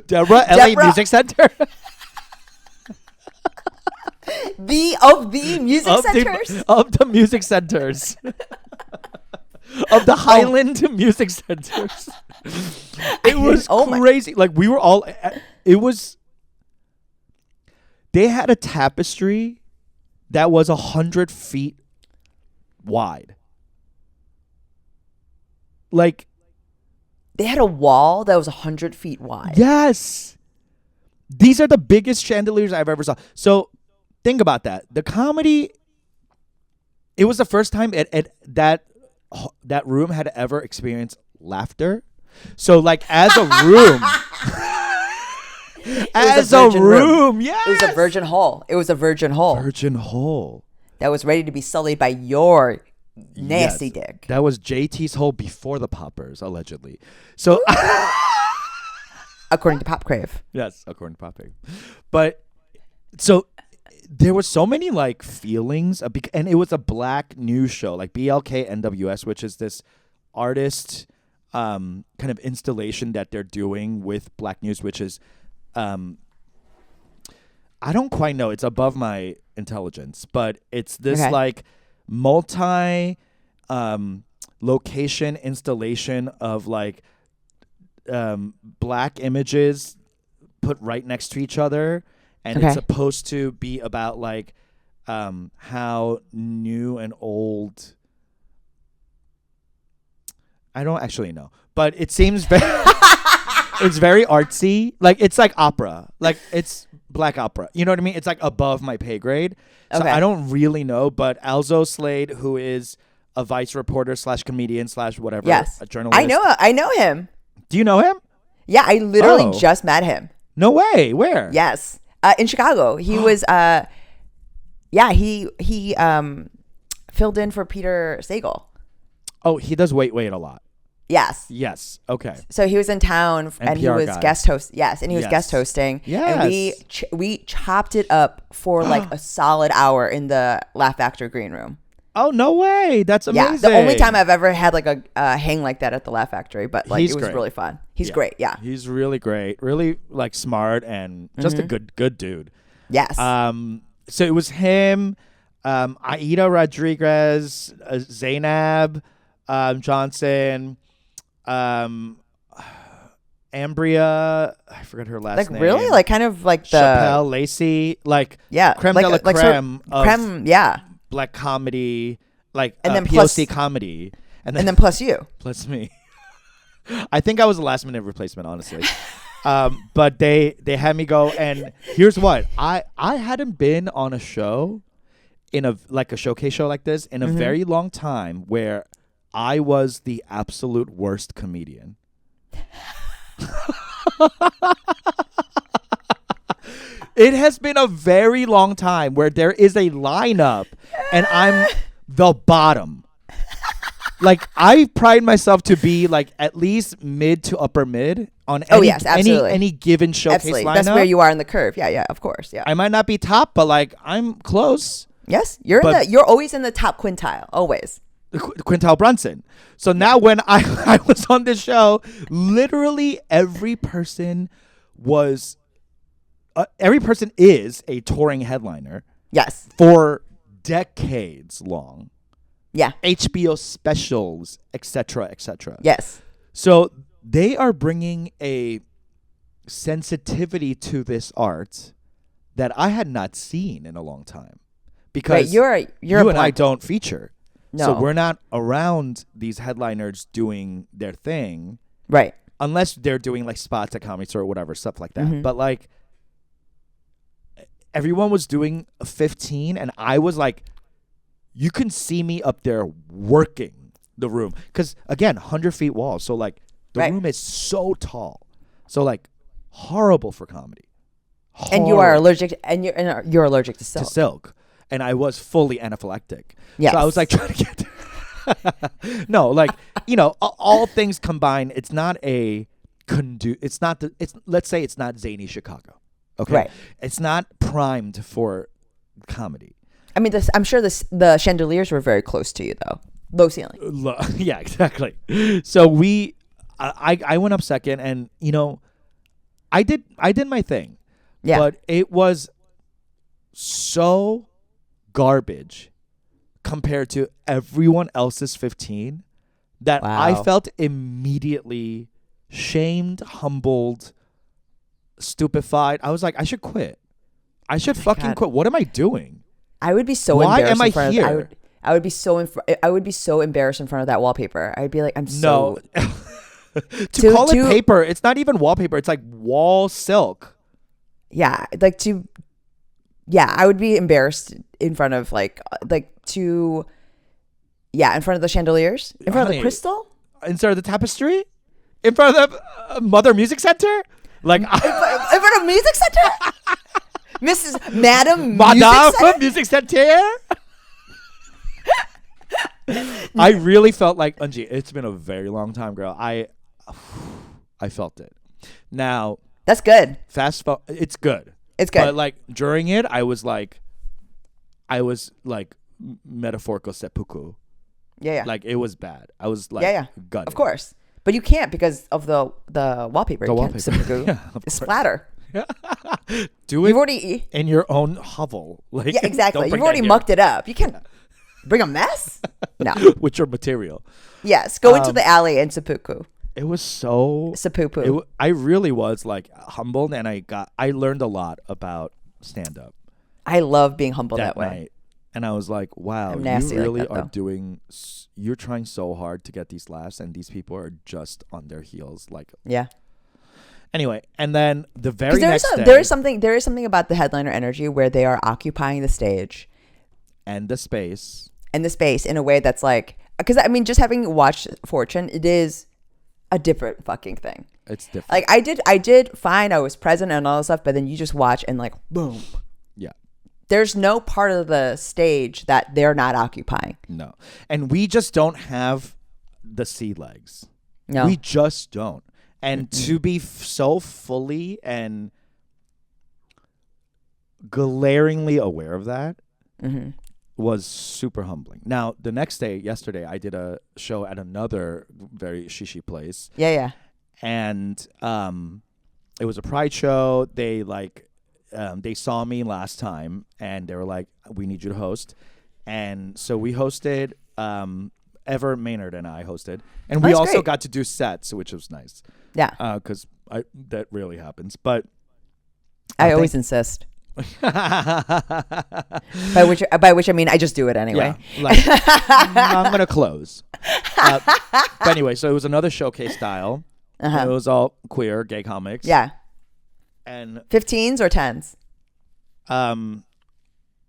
A: Deborah LA Music Center.
B: Of the music
A: of
B: centers.
A: of the music centers. Of the Highland Music Centers. It was crazy. Like we were all they had a tapestry that was 100 feet wide. Like,
B: They had a wall that was 100 feet wide.
A: yes. These are the biggest chandeliers I've ever saw. So think about that. The comedy, it was the first time that room had ever experienced laughter. So like as a room, as a room, yes.
B: It was a virgin hole.
A: Virgin hole.
B: That was ready to be sullied by your nasty
A: Yes.
B: dick.
A: That was JT's hole before the poppers, allegedly. So
B: According to Pop Crave.
A: yes, according to Poppy. But so there were so many like feelings, and it was a black news show, like BLK NWS, which is this artist kind of installation that they're doing with black news, which is I don't quite know. It's above my intelligence, but it's this like multi location installation of like black images put right next to each other, and it's supposed to be about like how new and old. I don't actually know, but it seems very it's very artsy. Like it's like opera, like it's black opera. You know what I mean? It's like above my pay grade. So I don't really know, but Alzo Slade, who is a Vice reporter / comedian / whatever,
B: Yes.
A: a journalist.
B: I know him.
A: Do you know him?
B: Yeah, I literally just met him.
A: No way. Where?
B: Yes. In Chicago. He was he filled in for Peter Sagal.
A: Oh, he does wait a lot.
B: Yes.
A: Yes. Okay.
B: So he was in town and he
A: NPR
B: was
A: guy.
B: guest host. Yes, and he was
A: Yes.
B: guest hosting.
A: Yes.
B: And we chopped it up for like a solid hour in the Laugh Factory green room.
A: Oh, no way. That's amazing.
B: Yeah, the only time I've ever had like a hang like that at the Laugh Factory, but like
A: He's
B: it was
A: great.
B: really fun. He's great. Yeah.
A: He's really great. Really like smart and just a good dude.
B: Yes.
A: So it was him, Aida Rodriguez, Zainab Johnson, Ambria, I forgot her last
B: like
A: name.
B: really, like kind of like the
A: Chappelle Lacey, like
B: yeah,
A: creme
B: like,
A: de la
B: like sort of
A: creme of
B: creme, yeah.
A: black comedy. like
B: And then
A: POC
B: plus-
A: comedy,
B: And then plus you.
A: plus me. I think I was a last minute replacement, honestly. But they had me go, and here's what I hadn't been on a show in a showcase show like this in a very long time where I was the absolute worst comedian. It has been a very long time where there is a lineup and I'm the bottom. Like, I pride myself to be like at least mid to upper mid on any given showcase
B: Absolutely.
A: lineup.
B: That's where you are in the curve. Yeah, of course. Yeah.
A: I might not be top, but like I'm close.
B: Yes, you're always in the top quintile, always.
A: Quintal Brunson. So now when I was on this show, literally every person is a touring headliner.
B: Yes.
A: For decades long.
B: Yeah.
A: HBO specials, etc., etc.
B: Yes.
A: So they are bringing a sensitivity to this art that I had not seen in a long time. Because
B: you
A: and I don't feature.
B: No.
A: So we're not around these headliners doing their thing.
B: Right.
A: Unless they're doing like spots at Comedy Store or whatever, stuff like that. But like everyone was doing 15 and I was like, you can see me up there working the room. Because again, 100 feet wall. So like the room is so tall. So like horrible for comedy. Horrible.
B: And you are allergic you're allergic to silk.
A: To silk. And I was fully anaphylactic.
B: Yes.
A: So I was like trying to get no, like, you know, all things combined, it's not let's say it's not zany Chicago. Okay.
B: Right.
A: It's not primed for comedy.
B: I mean, I'm sure the chandeliers were very close to you though. Low ceiling.
A: Yeah, exactly. So I went up second and, you know, I did my thing.
B: Yeah.
A: But it was so garbage compared to everyone else's 15 that I felt immediately shamed, humbled, stupefied. I was like, I should quit. I should fucking quit. What am I doing?
B: I would be so
A: Why
B: embarrassed
A: am I
B: in front
A: here?
B: of I would be so embarrassed in front of that wallpaper. I'd be like, I'm so
A: to call it paper, it's not even wallpaper, it's like wall silk.
B: Yeah, I would be embarrassed in front of in front of the chandeliers, in front of the crystal,
A: in front of the tapestry, in front of the Mother Music Center, like
B: in front of Music Center, Madam
A: Music Center. I really felt like, Unji, it's been a very long time, girl. I felt it. Now
B: that's good.
A: Fast forward, it's good.
B: It's good.
A: But like during it, I was like metaphorical seppuku.
B: Yeah.
A: Like it was bad. I was like, gutted.
B: Of course, but you can't because of the wallpaper.
A: The
B: you
A: wallpaper.
B: Seppuku.
A: Yeah,
B: splatter.
A: Do it.
B: You've already
A: in your own hovel. Like,
B: yeah, exactly. You've already mucked it up. You can't bring a mess. No.
A: With your material.
B: Yes. Go into the alley and seppuku.
A: It was so
B: seppuku.
A: I really was like humbled, and I learned a lot about stand up.
B: I love being humbled that way.
A: Night. And I was like, wow, you really are you're trying so hard to get these laughs, and these people are just on their heels. Like,
B: yeah.
A: Anyway, and then the very next day,
B: there is something about the headliner energy where they are occupying the stage
A: and the space
B: in a way that's like, because I mean, just having watched Fortune, it is a different fucking thing.
A: It's different.
B: Like I did fine. I was present and all that stuff, but then you just watch and like boom.
A: Yeah.
B: There's no part of the stage that they're not occupying.
A: No. And we just don't have the sea legs.
B: No.
A: We just don't. And to be so fully and glaringly aware of that was super humbling. Now, the next day, yesterday, I did a show at another very shishi place.
B: Yeah.
A: And it was a pride show. They they saw me last time, and they were like, we need you to host. And so we hosted, Ever Maynard and I hosted. And we also got to do sets, which was nice.
B: Yeah.
A: Because that rarely happens. But
B: I always insist. By which I mean I just do it anyway.
A: Yeah, like I'm gonna close. But anyway, so it was another showcase style.
B: Uh-huh.
A: It was all queer, gay comics.
B: Yeah.
A: And
B: 15s or 10s?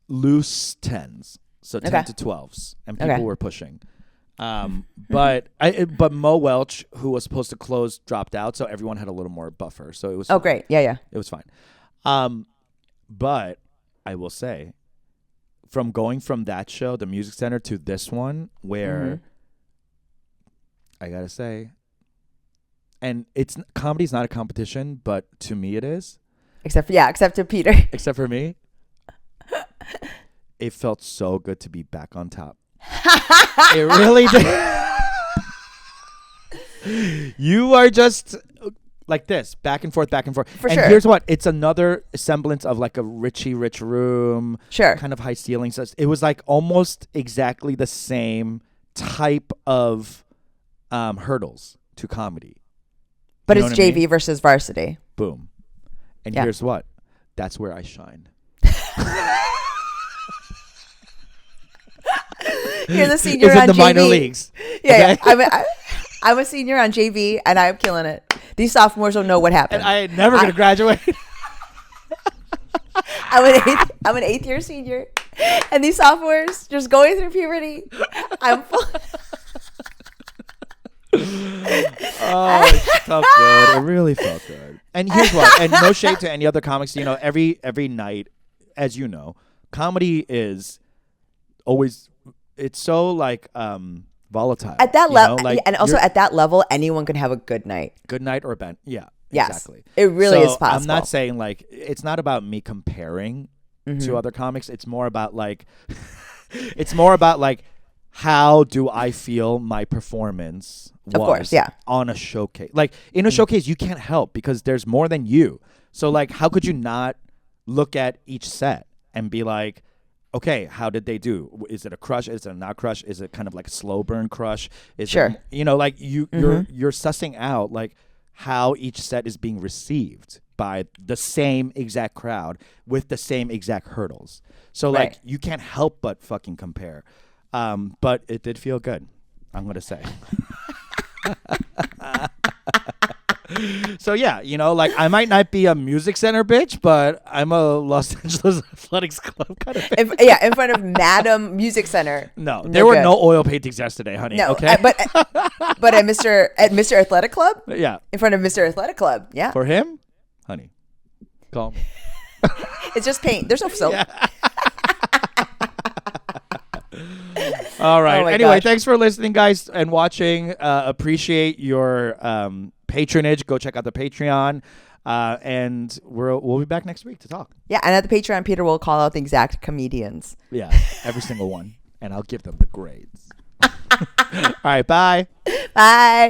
A: Loose 10s, so 10
B: Okay.
A: to 12s, and people
B: Okay.
A: were pushing. But Mo Welch, who was supposed to close, dropped out, so everyone had a little more buffer. So it was
B: Oh, great. Yeah, yeah.
A: it was fine. But I will say, from going from that show, the Music Center, to this one, where I gotta say, and comedy's not a competition, but to me it is.
B: Except for Peter.
A: Except for me. It felt so good to be back on top. It really did. You are just like this, back and forth, back and forth.
B: For
A: and
B: sure.
A: Here's what: it's another semblance of like a rich room,
B: Sure.
A: kind of high ceilings. It was like almost exactly the same type of hurdles to comedy.
B: But
A: You know
B: it's
A: what I
B: JV
A: mean?
B: versus varsity.
A: Boom. And
B: Yeah.
A: here's what: that's where I shine.
B: You're the senior
A: Is in
B: on
A: the
B: JV.
A: minor leagues.
B: Yeah,
A: Okay?
B: yeah. I'm a senior on JV, and I'm killing it. These sophomores don't know what happened.
A: And I ain't never gonna graduate.
B: I'm an eighth year senior, and these sophomores just going through puberty. I'm full.
A: Oh, it felt good. It really felt good. And here's what, and no shade to any other comics, every night, as you know, comedy is always, it's so like volatile.
B: At that level,
A: like
B: and also at that level, anyone can have a good night.
A: good night or bad. Yeah,
B: Yes,
A: exactly.
B: it really is possible.
A: I'm not saying like, it's not about me comparing to other comics. It's more about like, how do I feel my performance was
B: Of course, yeah.
A: on a showcase. Like in a showcase, you can't help because there's more than you. So like, how could you not look at each set and be like, okay, how did they do? Is it a crush? Is it a not crush? Is it kind of like a slow burn crush? Is
B: Sure.
A: it, like you're sussing out like how each set is being received by the same exact crowd with the same exact hurdles. So like
B: Right.
A: you can't help but fucking compare. But it did feel good, I'm gonna say. So yeah, like I might not be a Music Center bitch, but I'm a Los Angeles Athletics Club kind of bitch.
B: In front of Madam Music Center.
A: No, there were
B: good.
A: no oil paintings yesterday, honey.
B: No,
A: okay.
B: but at Mr. Athletic Club,
A: Yeah,
B: in front of Mr. Athletic Club, yeah,
A: for him, honey, call me.
B: it's just paint. There's no soap.
A: Yeah. All right.
B: Oh my
A: Anyway,
B: gosh.
A: thanks for listening, guys, and watching. Appreciate your patronage. Go check out the Patreon, and we'll be back next week to talk.
B: Yeah, and at the Patreon, Peter will call out the exact comedians.
A: Yeah, every single one, and I'll give them the grades. All right. Bye.
B: Bye.